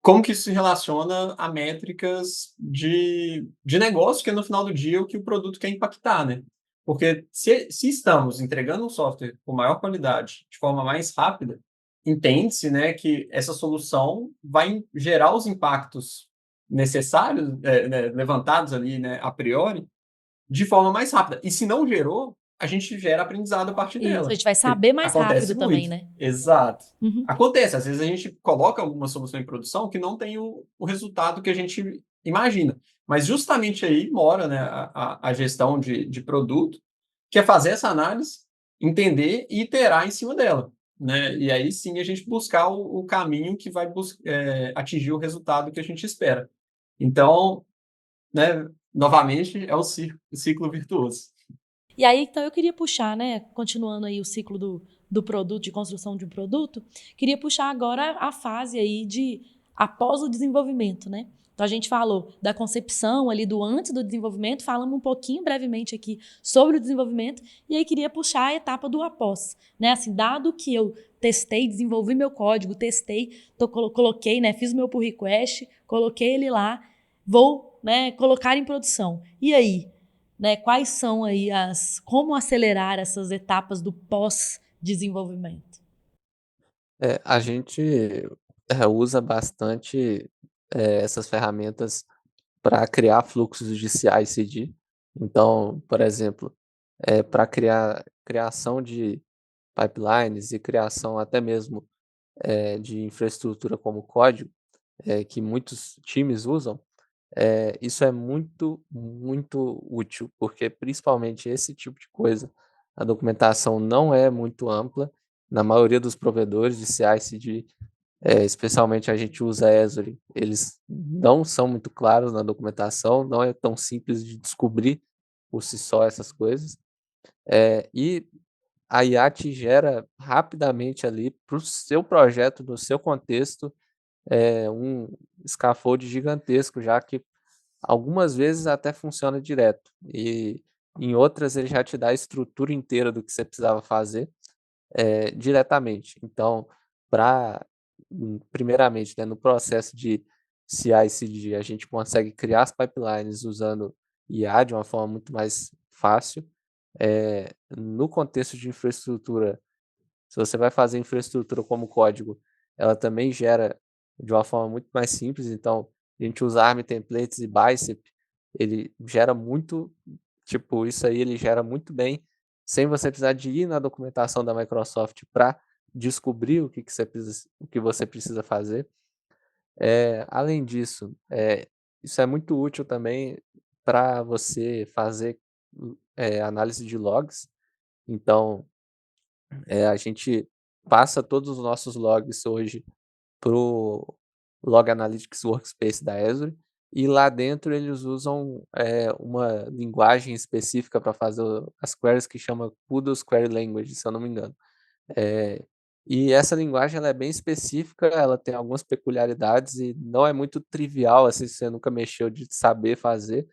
como que isso se relaciona a métricas de negócio, que é no final do dia o que o produto quer impactar, né? Porque se estamos entregando um software com maior qualidade, de forma mais rápida, entende-se, né, que essa solução vai gerar os impactos necessários, né, levantados ali, né, a priori, de forma mais rápida. E se não gerou, a gente gera aprendizado a partir Isso, a dela. gente vai Porque saber mais acontece rápido também, muito. né? Exato. Uhum. Acontece, às vezes a gente coloca alguma solução em produção que não tem o resultado que a gente imagina. Mas justamente aí mora, né, a gestão de produto, que é fazer essa análise, entender e iterar em cima dela. Né? E aí sim a gente buscar o caminho que vai atingir o resultado que a gente espera. Então, né, novamente, é o ciclo virtuoso. E aí, então, eu queria puxar, né, continuando aí o ciclo do produto, de construção de um produto, queria puxar agora a fase aí de após o desenvolvimento, né? Então, a gente falou da concepção ali, do antes do desenvolvimento, falamos um pouquinho brevemente aqui sobre o desenvolvimento, e aí queria puxar a etapa do após, né? Assim, dado que eu testei, desenvolvi meu código, coloquei, né, fiz o meu pull request, coloquei ele lá, vou, né, colocar em produção. E aí? Né, quais são aí como acelerar essas etapas do pós-desenvolvimento? A gente usa bastante essas ferramentas para criar fluxos de CI/CD. Então, por exemplo, para criação de pipelines e criação até mesmo de infraestrutura como código, que muitos times usam, isso é muito, muito útil, porque principalmente esse tipo de coisa, a documentação não é muito ampla. Na maioria dos provedores de CI/CD, especialmente a gente usa Azure, eles não são muito claros na documentação, não é tão simples de descobrir por si só essas coisas. E a IA te gera rapidamente ali para o seu projeto, no seu contexto, um scaffold gigantesco, já que algumas vezes até funciona direto, e em outras ele já te dá a estrutura inteira do que você precisava fazer diretamente. Então, primeiramente, né, no processo de CI/CD, a gente consegue criar as pipelines usando IA de uma forma muito mais fácil. No contexto de infraestrutura, se você vai fazer infraestrutura como código, ela também gera de uma forma muito mais simples. Então, a gente usa ARM templates e Bicep, ele gera muito, tipo, isso aí ele gera muito bem, sem você precisar de ir na documentação da Microsoft para descobrir o que você precisa fazer. Além disso, isso é muito útil também para você fazer análise de logs. Então, a gente passa todos os nossos logs hoje para o Log Analytics Workspace da Azure, e lá dentro eles usam uma linguagem específica para fazer as queries que chama Kudos Query Language, se eu não me engano. E essa linguagem ela é bem específica, ela tem algumas peculiaridades e não é muito trivial, assim, se você nunca mexeu, de saber fazer,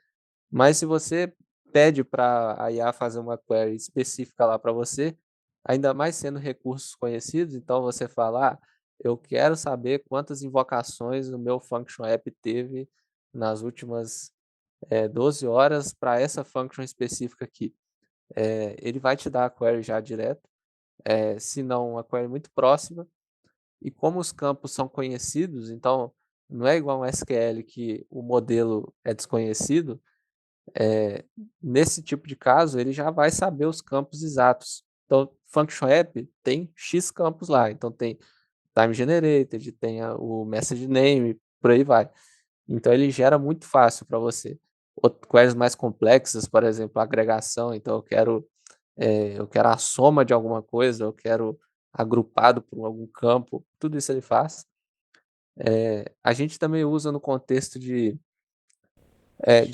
mas se você pede para a IA fazer uma query específica lá para você, ainda mais sendo recursos conhecidos, então você fala, eu quero saber quantas invocações o meu function app teve nas últimas 12 horas para essa function específica aqui. Ele vai te dar a query já direto, se não uma query muito próxima, e como os campos são conhecidos, então não é igual um SQL que o modelo é desconhecido, nesse tipo de caso ele já vai saber os campos exatos. Então, Function App tem X campos lá, então tem Time Generated, tem o Message Name, por aí vai. Então ele gera muito fácil para você. Queries mais complexas, por exemplo, agregação, então eu quero a soma de alguma coisa, eu quero agrupado por algum campo, tudo isso ele faz. A gente também usa no contexto de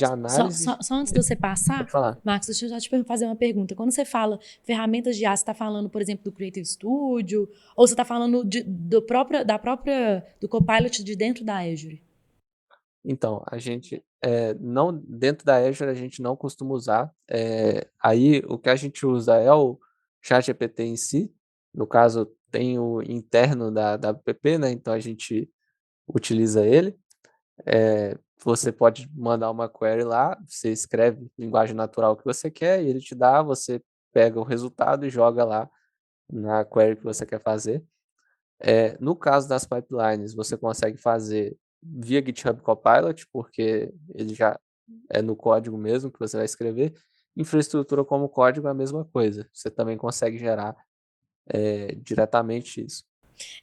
análise. Só antes de você passar, Pode falar. Marcos, deixa eu já te fazer uma pergunta. Quando você fala ferramentas de IA, você está falando, por exemplo, do Creative Studio, ou você está falando do Copilot de dentro da Azure? Então, a gente não dentro da Azure a gente não costuma usar. Aí o que a gente usa é o ChatGPT em si. No caso, tem o interno da app, né? Então a gente utiliza ele. Você pode mandar uma query lá, você escreve linguagem natural que você quer e ele te dá, você pega o resultado e joga lá na query que você quer fazer. No caso das pipelines, você consegue fazer via GitHub Copilot, porque ele já é no código mesmo que você vai escrever. Infraestrutura como código é a mesma coisa. Você também consegue gerar diretamente isso.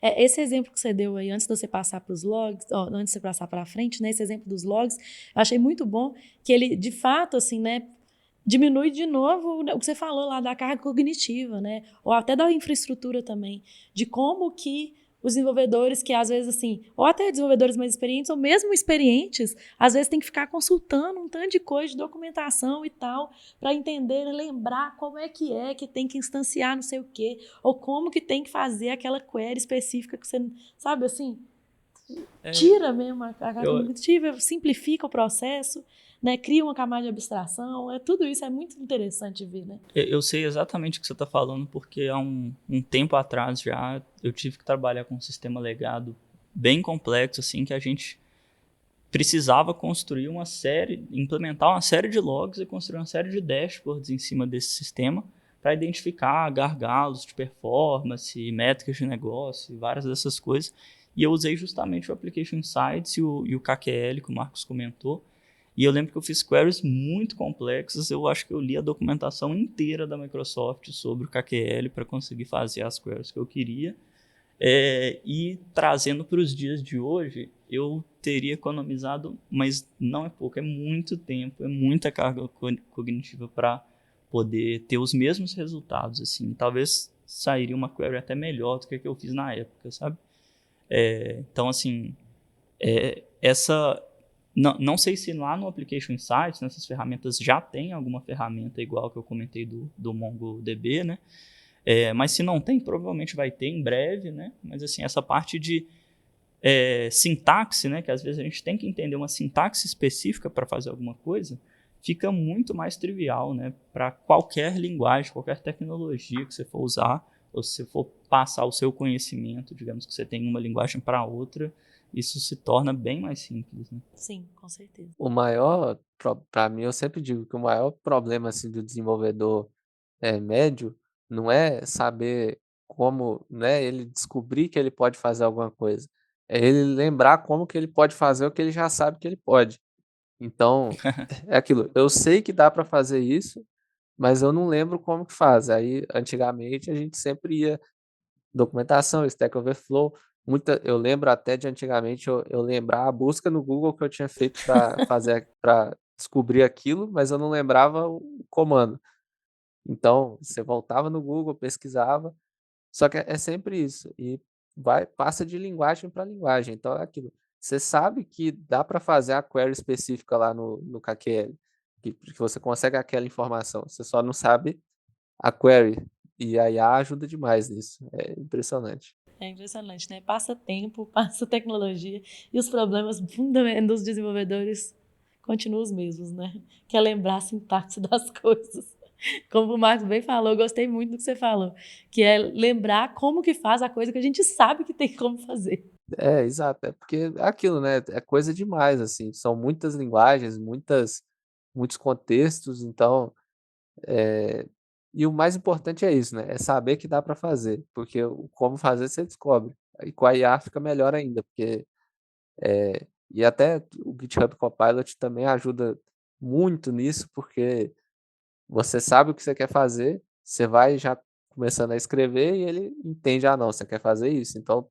Esse exemplo que você deu aí, antes de você passar para os logs, antes de você passar para frente, né, esse exemplo dos logs, eu achei muito bom que ele, de fato, assim, né, diminui de novo o que você falou lá da carga cognitiva, né, ou até da infraestrutura também, de como que os desenvolvedores que às vezes assim, ou até desenvolvedores mais experientes, ou mesmo experientes, às vezes tem que ficar consultando um tanto de coisa de documentação e tal, para entender, lembrar como é que tem que instanciar não sei o quê, ou como que tem que fazer aquela query específica que você, sabe assim, tira mesmo a carga cognitiva, simplifica o processo, né, cria uma camada de abstração, tudo isso é muito interessante ver, né? Eu sei exatamente o que você está falando, porque há um tempo atrás já eu tive que trabalhar com um sistema legado bem complexo, assim, que a gente precisava construir implementar uma série de logs e construir uma série de dashboards em cima desse sistema para identificar gargalos de performance, métricas de negócio e várias dessas coisas. E eu usei justamente o Application Insights e o KQL, que o Marcos comentou. E eu lembro que eu fiz queries muito complexas. Eu acho que eu li a documentação inteira da Microsoft sobre o KQL para conseguir fazer as queries que eu queria. E trazendo para os dias de hoje, eu teria economizado, mas não é pouco, é muito tempo, é muita carga cognitiva para poder ter os mesmos resultados, assim. Talvez sairia uma query até melhor do que a que eu fiz na época, sabe? Então, assim, não sei se lá no Application Insights, nessas ferramentas, já tem alguma ferramenta igual que eu comentei do MongoDB, né? Mas se não tem, provavelmente vai ter em breve, né? Mas assim, essa parte de sintaxe, né? Que às vezes a gente tem que entender uma sintaxe específica para fazer alguma coisa, fica muito mais trivial, né? Para qualquer linguagem, qualquer tecnologia que você for usar, ou se você for passar o seu conhecimento, digamos que você tem uma linguagem para outra, isso se torna bem mais simples, né? Sim, com certeza. O maior, para mim, eu sempre digo que o maior problema assim, do desenvolvedor médio não é saber como, né, ele descobrir que ele pode fazer alguma coisa. É ele lembrar como que ele pode fazer o que ele já sabe que ele pode. Então, é aquilo. Eu sei que dá para fazer isso, mas eu não lembro como que faz. Aí, antigamente, a gente sempre ia documentação, Stack Overflow. Eu lembro até de antigamente eu lembrar a busca no Google que eu tinha feito para descobrir aquilo, mas eu não lembrava o comando. Então, você voltava no Google, pesquisava, só que é sempre isso, e passa de linguagem para linguagem. Então é aquilo. Você sabe que dá para fazer a query específica lá no KQL, que você consegue aquela informação, você só não sabe a query. E a IA ajuda demais nisso. É impressionante. É impressionante, né? Passa tempo, passa tecnologia e os problemas fundamentais dos desenvolvedores continuam os mesmos, né? Que é lembrar a sintaxe das coisas. Como o Marcos bem falou, eu gostei muito do que você falou, que é lembrar como que faz a coisa que a gente sabe que tem como fazer. Exato, é porque é aquilo, né, é coisa demais, assim, são muitas linguagens, muitos contextos, então, e o mais importante é isso, né, é saber que dá para fazer, porque o como fazer você descobre, e com a IA fica melhor ainda, porque, e até o GitHub Copilot também ajuda muito nisso, porque você sabe o que você quer fazer, você vai já começando a escrever e ele entende, ah, não, você quer fazer isso, então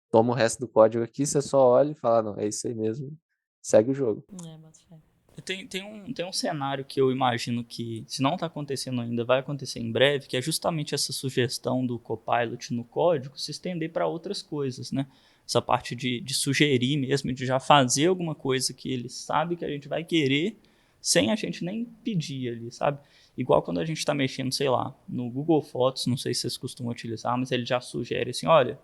toma o resto do código aqui, você só olha e fala, não, é isso aí mesmo, segue o jogo. Boto fé. Tem um cenário que eu imagino que, se não está acontecendo ainda, vai acontecer em breve, que é justamente essa sugestão do Copilot no código se estender para outras coisas, né? Essa parte de sugerir mesmo, de já fazer alguma coisa que ele sabe que a gente vai querer, sem a gente nem pedir ali, sabe? Igual quando a gente está mexendo, sei lá, no Google Fotos, não sei se vocês costumam utilizar, mas ele já sugere assim, olha,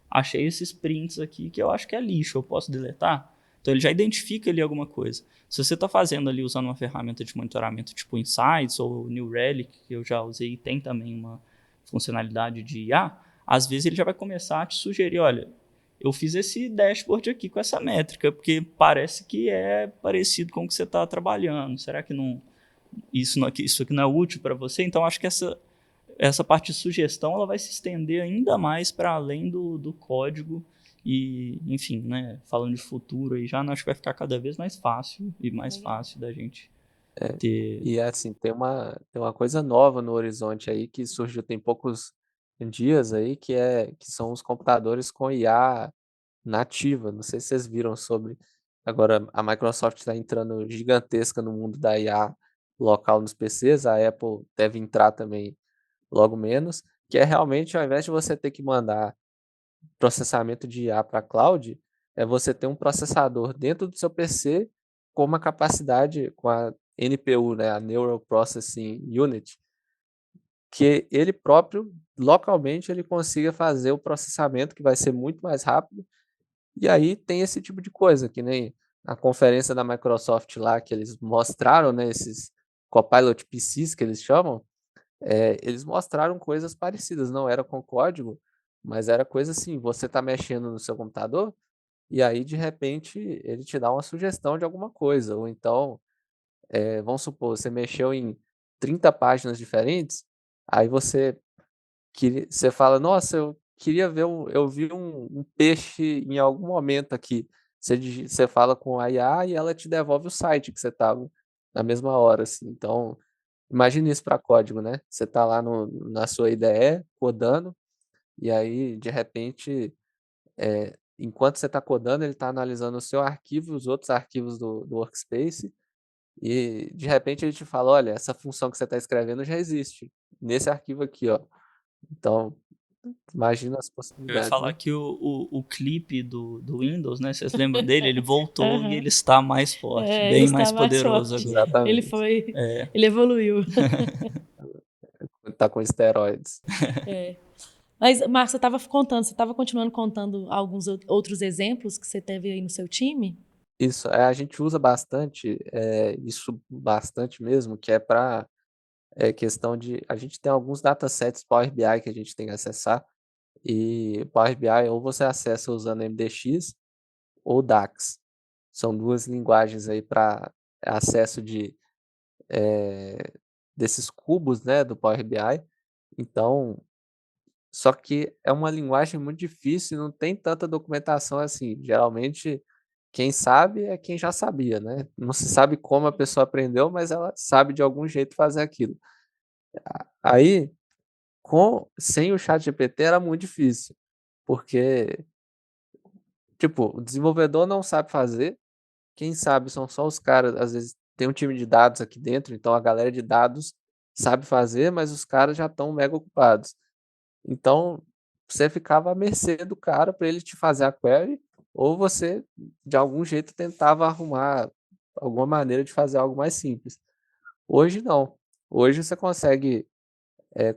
achei esses prints aqui que eu acho que é lixo, eu posso deletar? Então ele já identifica ali alguma coisa. Se você está fazendo ali usando uma ferramenta de monitoramento tipo Insights ou New Relic, que eu já usei e tem também uma funcionalidade de IA, às vezes ele já vai começar a te sugerir, olha, eu fiz esse dashboard aqui com essa métrica, porque parece que é parecido com o que você está trabalhando. Será que não, isso aqui não é útil para você? Então acho que essa parte de sugestão ela vai se estender ainda mais para além do código e, enfim, né, falando de futuro aí já, acho que vai ficar cada vez mais fácil e mais fácil da gente ter. E assim, tem uma coisa nova no horizonte aí que surgiu tem poucos dias aí, que são os computadores com IA nativa. Não sei se vocês viram sobre. Agora, a Microsoft está entrando gigantesca no mundo da IA local nos PCs, a Apple deve entrar também logo menos, que é realmente, ao invés de você ter que mandar processamento de IA para a cloud, é você ter um processador dentro do seu PC com uma capacidade, com a NPU, né, a Neural Processing Unit, que ele próprio, localmente, ele consiga fazer o processamento que vai ser muito mais rápido. E aí tem esse tipo de coisa, que nem a conferência da Microsoft lá, que eles mostraram, né, esses Copilot PCs que eles chamam, eles mostraram coisas parecidas, não era com código, mas era coisa assim, você está mexendo no seu computador, e aí de repente ele te dá uma sugestão de alguma coisa, ou então, vamos supor, você mexeu em 30 páginas diferentes, aí você fala, nossa, eu queria ver eu vi um peixe em algum momento aqui. Você fala com a IA e ela te devolve o site que você estava na mesma hora, assim. Então, imagine isso para código, né? Você está lá na sua IDE, codando, e aí, de repente, enquanto você está codando, ele está analisando o seu arquivo, os outros arquivos do Workspace, e de repente ele te fala, olha, essa função que você está escrevendo já existe, nesse arquivo aqui, ó. Então, imagina as Eu ia possibilidades, falar né? que o clipe do Windows, né? Vocês lembram dele? Ele voltou e Aham. ele está mais forte, Ele bem mais está mais poderoso forte. agora. Ele Exatamente. foi. É, Ele evoluiu. Tá com esteroides. É. Mas, Marcos, você estava continuando contando alguns outros exemplos que você teve aí no seu time? Isso, a gente usa bastante, isso bastante mesmo, que é para questão de. A gente tem alguns datasets Power BI que a gente tem que acessar, e Power BI ou você acessa usando MDX ou DAX. São duas linguagens aí para acesso desses cubos, né, do Power BI. Então, só que é uma linguagem muito difícil e não tem tanta documentação assim. Geralmente, quem sabe é quem já sabia, né? Não se sabe como a pessoa aprendeu, mas ela sabe de algum jeito fazer aquilo. Aí, sem o ChatGPT era muito difícil, porque, tipo, o desenvolvedor não sabe fazer, quem sabe são só os caras, às vezes tem um time de dados aqui dentro, então a galera de dados sabe fazer, mas os caras já estão mega ocupados. Então, você ficava à mercê do cara para ele te fazer a query, ou você, de algum jeito, tentava arrumar alguma maneira de fazer algo mais simples. Hoje não. Hoje você consegue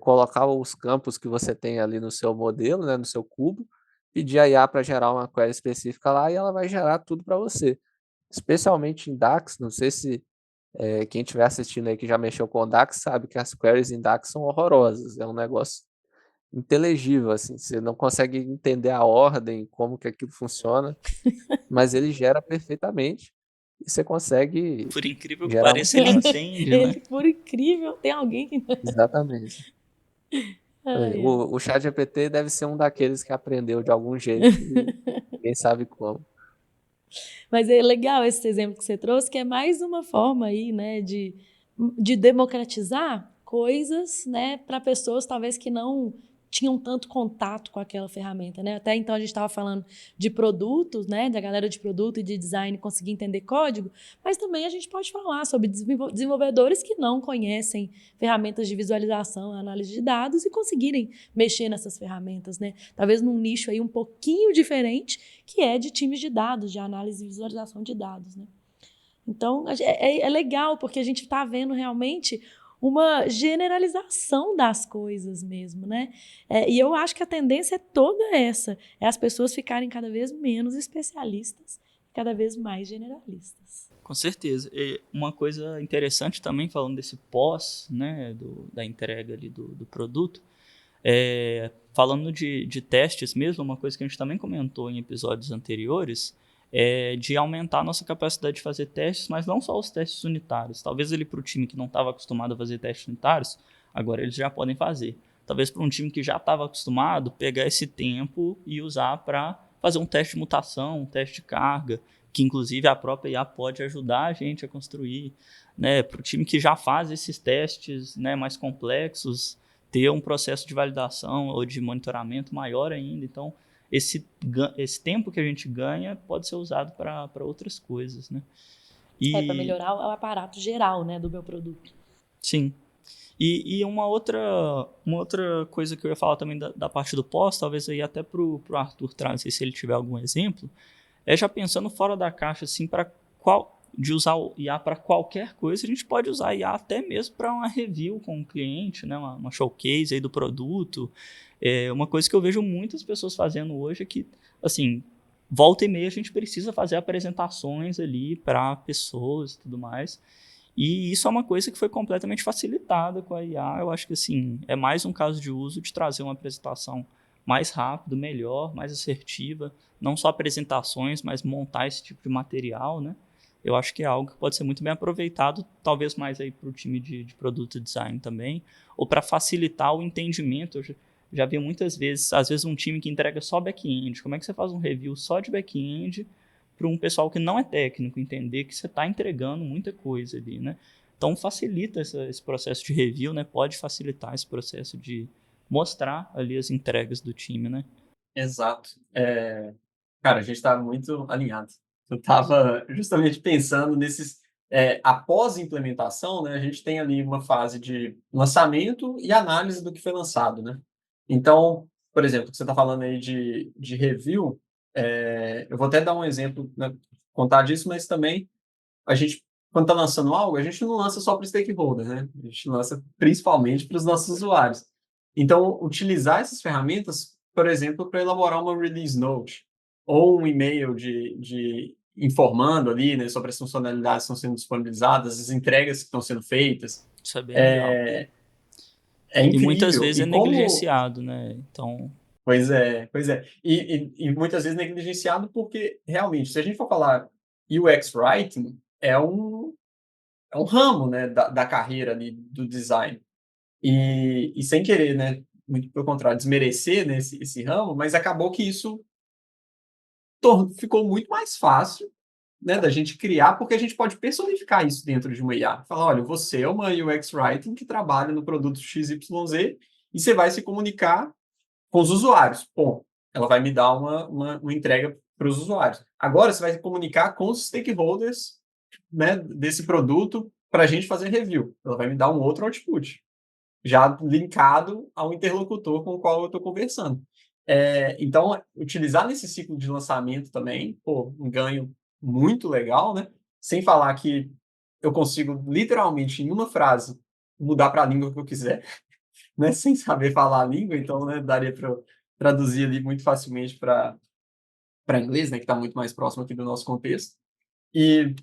colocar os campos que você tem ali no seu modelo, né, no seu cubo, pedir a IA para gerar uma query específica lá e ela vai gerar tudo para você. Especialmente em DAX, não sei se Quem estiver assistindo aí que já mexeu com o DAX sabe que as queries em DAX são horrorosas. É um negócio inteligível, assim. Você não consegue entender a ordem, como que aquilo funciona, mas ele gera perfeitamente e você consegue Por incrível que gerar um pareça, ele negócio. entende, né? Por incrível, tem alguém que. Exatamente. Ai, ai. O ChatGPT deve ser um daqueles que aprendeu de algum jeito e ninguém sabe como. Mas é legal esse exemplo que você trouxe, que é mais uma forma aí, né, de democratizar coisas, né, para pessoas talvez que não tinham tanto contato com aquela ferramenta, né? Até então a gente estava falando de produtos, né, da galera de produto e de design conseguir entender código, mas também a gente pode falar sobre desenvolvedores que não conhecem ferramentas de visualização, análise de dados e conseguirem mexer nessas ferramentas, né? Talvez num nicho aí um pouquinho diferente, que é de times de dados, de análise e visualização de dados, né? Então, é legal, porque a gente está vendo realmente uma generalização das coisas mesmo, né? E eu acho que a tendência é toda essa, é as pessoas ficarem cada vez menos especialistas, cada vez mais generalistas. Com certeza. E uma coisa interessante também, falando desse pós, né, da entrega ali do produto, falando de testes mesmo, uma coisa que a gente também comentou em episódios anteriores, é de aumentar a nossa capacidade de fazer testes, mas não só os testes unitários. Talvez ele para o time que não estava acostumado a fazer testes unitários, agora eles já podem fazer. Talvez para um time que já estava acostumado, pegar esse tempo e usar para fazer um teste de mutação, um teste de carga, que inclusive a própria IA pode ajudar a gente a construir. Né? Para o time que já faz esses testes, né, mais complexos, ter um processo de validação ou de monitoramento maior ainda. Então, esse tempo que a gente ganha pode ser usado para outras coisas, né? Para melhorar o aparato geral, né, do meu produto. Sim. E uma outra coisa que eu ia falar também da parte do pós, talvez aí até pro Arthur trazer, se ele tiver algum exemplo, é já pensando fora da caixa, assim, de usar o IA para qualquer coisa, a gente pode usar IA até mesmo para uma review com o cliente, né? Uma showcase aí do produto. Uma coisa que eu vejo muitas pessoas fazendo hoje é que, assim, volta e meia a gente precisa fazer apresentações ali para pessoas e tudo mais. E isso é uma coisa que foi completamente facilitada com a IA. Eu acho que, assim, é mais um caso de uso de trazer uma apresentação mais rápido, melhor, mais assertiva. Não só apresentações, mas montar esse tipo de material, né? Eu acho que é algo que pode ser muito bem aproveitado, talvez mais aí para o time de produto design também, ou para facilitar o entendimento. Eu já vi muitas vezes, às vezes um time que entrega só back-end. Como é que você faz um review só de back-end para um pessoal que não é técnico entender que você está entregando muita coisa ali, né? Então facilita esse processo de review, né? Pode facilitar esse processo de mostrar ali as entregas do time, né? Exato. Cara, a gente está muito alinhado. Eu estava justamente pensando nesses. Após implementação, né, a gente tem ali uma fase de lançamento e análise do que foi lançado, né? Então, por exemplo, que você está falando aí de review, eu vou até dar um exemplo, né, contar disso, mas também a gente, quando está lançando algo, a gente não lança só para o stakeholder, né? A gente lança principalmente para os nossos usuários. Então, utilizar essas ferramentas, por exemplo, para elaborar uma release note ou um e-mail de informando ali, né, sobre as funcionalidades que estão sendo disponibilizadas, as entregas que estão sendo feitas. Isso é bem legal. É E muitas incrível. vezes é E como... negligenciado, né? Então, Pois é, pois é. E muitas vezes negligenciado porque, realmente, se a gente for falar UX Writing, é um ramo, né, da carreira ali do design. E sem querer, né, muito pelo contrário, desmerecer, né, esse ramo, mas acabou que isso ficou muito mais fácil, né, da gente criar, porque a gente pode personificar isso dentro de uma IA. Falar, olha, você é uma UX Writing que trabalha no produto XYZ e você vai se comunicar com os usuários. Bom, ela vai me dar uma entrega para os usuários. Agora você vai se comunicar com os stakeholders, né, desse produto para a gente fazer review. Ela vai me dar um outro output, já linkado ao interlocutor com o qual eu estou conversando. Então, utilizar nesse ciclo de lançamento também, um ganho muito legal, né? Sem falar que eu consigo, literalmente, em uma frase, mudar para a língua que eu quiser, né? Sem saber falar a língua, então, né, daria para traduzir ali muito facilmente para inglês, né? Que está muito mais próximo aqui do nosso contexto. E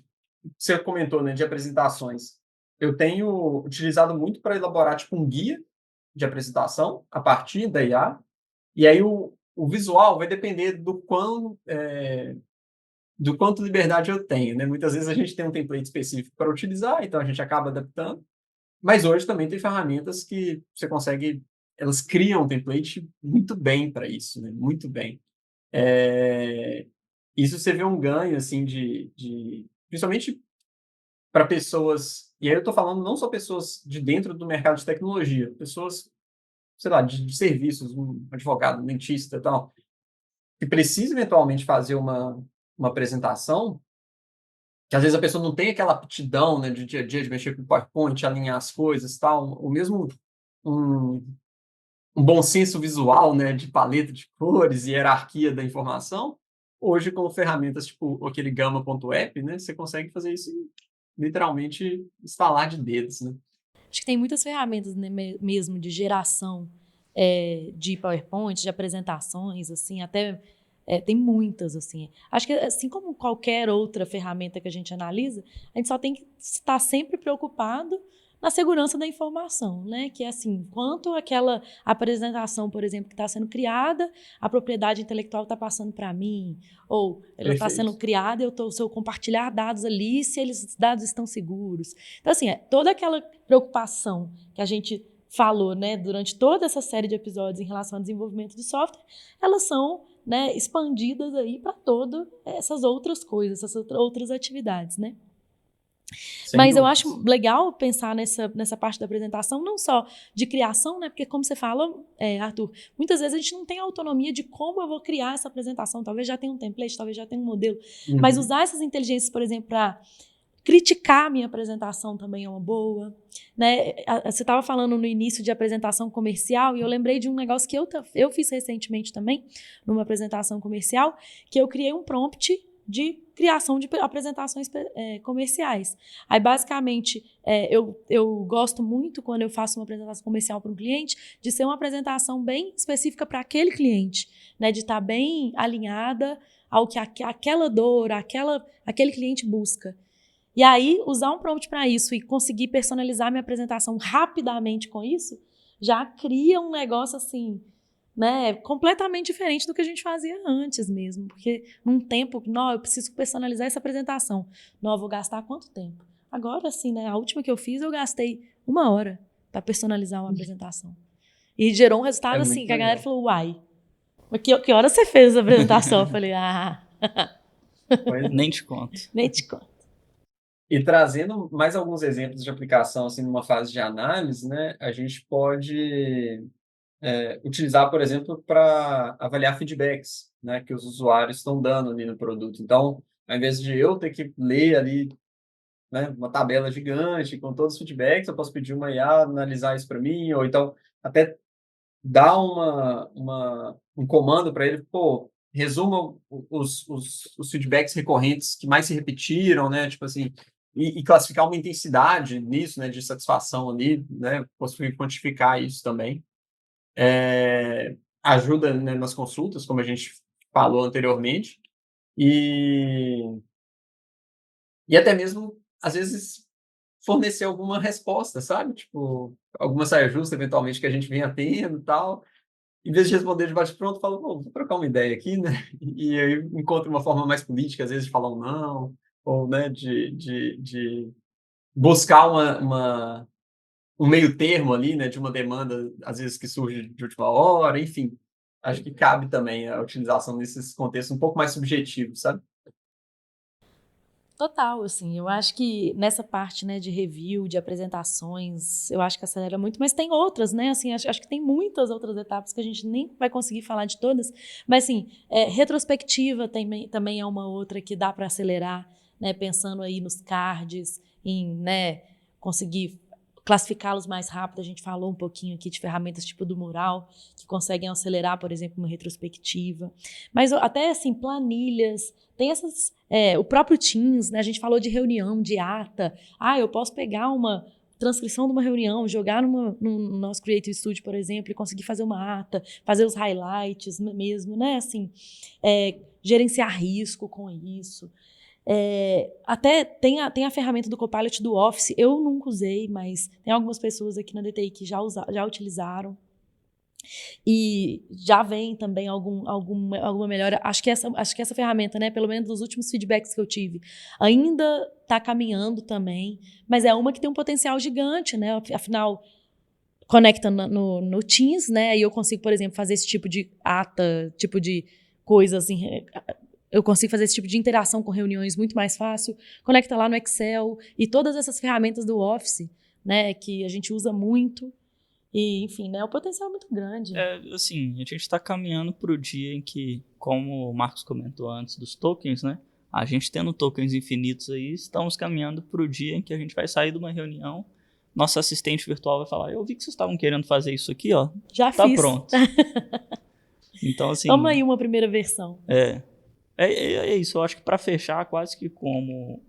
você comentou, né, de apresentações. Eu tenho utilizado muito para elaborar, tipo, um guia de apresentação a partir da IA, e aí o visual vai depender do quanto liberdade eu tenho, né? Muitas vezes a gente tem um template específico para utilizar, então a gente acaba adaptando, mas hoje também tem ferramentas que você consegue, elas criam um template muito bem para isso, né? Muito bem. Isso você vê um ganho, assim, principalmente para pessoas, e aí eu estou falando não só pessoas de dentro do mercado de tecnologia, pessoas, sei lá, de serviços, um advogado, um dentista e tal, que precisa eventualmente fazer uma apresentação, que às vezes a pessoa não tem aquela aptidão, né, de dia a dia de mexer com o PowerPoint, alinhar as coisas e tal, ou mesmo um, um bom senso visual, né, de paleta de cores e hierarquia da informação. Hoje, com ferramentas tipo aquele Gamma.app, né, você consegue fazer isso em, literalmente, instalar de dedos, né? Acho que tem muitas ferramentas, né, mesmo de geração de PowerPoint, de apresentações, assim, até tem muitas, assim. Acho que, assim como qualquer outra ferramenta que a gente analisa, a gente só tem que estar sempre preocupado na segurança da informação, né? Que é assim, quanto aquela apresentação, por exemplo, que está sendo criada, a propriedade intelectual está passando para mim, ou ela está sendo Perfeito. criada, se eu compartilhar dados ali, se esses dados estão seguros. Então, assim, toda aquela preocupação que a gente falou, né, durante toda essa série de episódios em relação ao desenvolvimento de software, elas são, né, expandidas aí para todas essas outras coisas, essas outras atividades, né? Sem Mas eu dúvidas. acho legal pensar nessa parte da apresentação, não só de criação, né? Porque, como você fala, Arthur, muitas vezes a gente não tem autonomia de como eu vou criar essa apresentação. Talvez já tenha um template, talvez já tenha um modelo. Mas Uhum. usar essas inteligências, por exemplo, para criticar a minha apresentação também é uma boa, né? Você estava falando no início de apresentação comercial e eu lembrei de um negócio que eu fiz recentemente também, numa apresentação comercial, que eu criei um prompt de criação de apresentações comerciais. Aí, basicamente, eu gosto muito, quando eu faço uma apresentação comercial para um cliente, de ser uma apresentação bem específica para aquele cliente, né? De estar bem alinhada ao que aquela dor, aquele cliente busca. E aí, usar um prompt para isso e conseguir personalizar minha apresentação rapidamente com isso, já cria um negócio assim, né, completamente diferente do que a gente fazia antes mesmo. Porque num tempo, não, eu preciso personalizar essa apresentação. Não, eu vou gastar quanto tempo? Agora sim, né? A última que eu fiz, eu gastei 1 hora para personalizar uma apresentação. E gerou um É resultado assim, muito que a galera legal. falou, uai, mas que hora você fez a apresentação? Eu falei, Pois é. Nem te conto. nem te conto. E trazendo mais alguns exemplos de aplicação, assim, numa fase de análise, né, a gente pode utilizar, por exemplo, para avaliar feedbacks, né, que os usuários estão dando ali no produto. Então, ao invés de eu ter que ler ali, né, uma tabela gigante com todos os feedbacks, eu posso pedir uma IA analisar isso para mim, ou então até dar um comando para ele, pô, resuma os feedbacks recorrentes que mais se repetiram, né? Tipo assim, e classificar uma intensidade nisso, né? De satisfação ali, né? Conseguir quantificar isso também. Ajuda, né, nas consultas, como a gente falou anteriormente, e, e até mesmo, às vezes, fornecer alguma resposta, sabe? Tipo, alguma saia justa, eventualmente, que a gente venha tendo e tal. Em vez de responder de bate-pronto, falo, "Pô, vou trocar uma ideia aqui, né?" E aí encontro uma forma mais política, às vezes, de falar um não, ou, né, de buscar um meio termo ali, né, de uma demanda, às vezes, que surge de última hora, enfim. Acho que cabe também a utilização desses contextos um pouco mais subjetivos, sabe? Total, assim, eu acho que nessa parte, né, de review, de apresentações, eu acho que acelera muito, mas tem outras, né, assim, acho que tem muitas outras etapas que a gente nem vai conseguir falar de todas, mas, assim, retrospectiva também é uma outra que dá para acelerar, né, pensando aí nos cards, em, né, conseguir classificá-los mais rápido. A gente falou um pouquinho aqui de ferramentas tipo do Mural, que conseguem acelerar, por exemplo, uma retrospectiva, mas até, assim, planilhas, tem essas... o próprio Teams, né? A gente falou de reunião, de ata. Eu posso pegar uma transcrição de uma reunião, jogar no nosso Creative Studio, por exemplo, e conseguir fazer uma ata, fazer os highlights mesmo, né? Assim, gerenciar risco com isso. Até tem a ferramenta do Copilot do Office, eu nunca usei, mas tem algumas pessoas aqui na DTI que já utilizaram. E já vem também alguma melhora. Acho que essa ferramenta, né, pelo menos nos últimos feedbacks que eu tive, ainda está caminhando também, mas é uma que tem um potencial gigante, né? Afinal, conecta no Teams, né? E eu consigo, por exemplo, fazer esse tipo de ata, tipo de coisa assim. Eu consigo fazer esse tipo de interação com reuniões muito mais fácil. Conecta lá no Excel e todas essas ferramentas do Office, né, que a gente usa muito. E, enfim, né, o potencial é muito grande. Assim, a gente está caminhando para o dia em que, como o Marcos comentou antes dos tokens, né, a gente tendo tokens infinitos aí, estamos caminhando para o dia em que a gente vai sair de uma reunião, nosso assistente virtual vai falar, eu vi que vocês estavam querendo fazer isso aqui, ó, já tá fiz. Pronto. Então, assim... Toma aí uma primeira versão. É isso, eu acho que para fechar, quase que como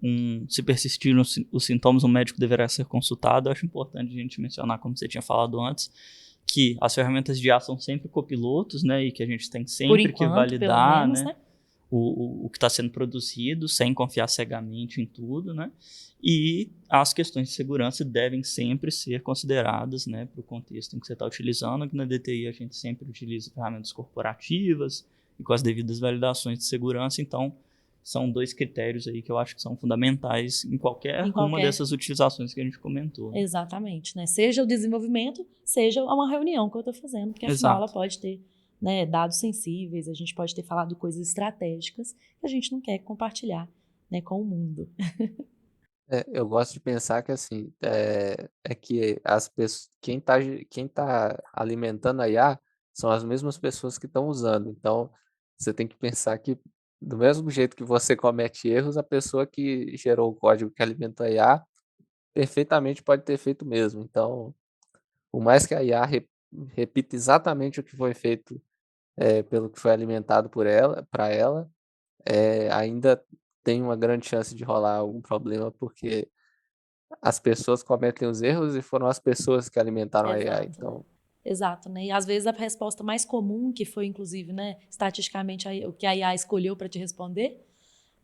se persistir os sintomas, o médico deverá ser consultado. Eu acho importante a gente mencionar, como você tinha falado antes, que as ferramentas de IA são sempre copilotos, né, e que a gente tem sempre que validar, né, o que está sendo produzido, sem confiar cegamente em tudo, né, e as questões de segurança devem sempre ser consideradas, né, para o contexto em que você está utilizando. Aqui na DTI a gente sempre utiliza ferramentas corporativas, e com as devidas validações de segurança. Então, são 2 critérios aí que eu acho que são fundamentais em qualquer uma dessas utilizações que a gente comentou. Exatamente, né? Seja o desenvolvimento, seja uma reunião que eu estou fazendo, porque afinal ela pode ter, né, dados sensíveis, a gente pode ter falado coisas estratégicas que a gente não quer compartilhar, né, com o mundo. Eu gosto de pensar que assim, que as pessoas, quem tá alimentando a IA são as mesmas pessoas que estão usando. Então, você tem que pensar que, do mesmo jeito que você comete erros, a pessoa que gerou o código que alimentou a IA perfeitamente pode ter feito o mesmo. Então, por mais que a IA repita exatamente o que foi feito pelo que foi alimentado para ela, ainda tem uma grande chance de rolar algum problema, porque as pessoas cometem os erros e foram as pessoas que alimentaram a IA. Então... Exato, né? E às vezes a resposta mais comum, que foi inclusive, né, estatisticamente o que a IA escolheu para te responder,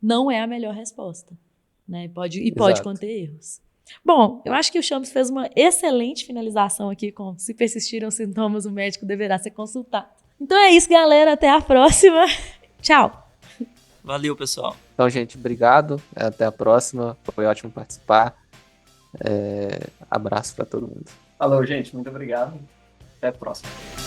não é a melhor resposta, né? Pode conter erros. Bom, eu acho que o Champs fez uma excelente finalização aqui com se persistirem os sintomas, o médico deverá ser consultado. Então é isso, galera. Até a próxima. Tchau. Valeu, pessoal. Então, gente, obrigado. Até a próxima. Foi ótimo participar. Abraço para todo mundo. Falou, gente. Muito obrigado. Até a próxima.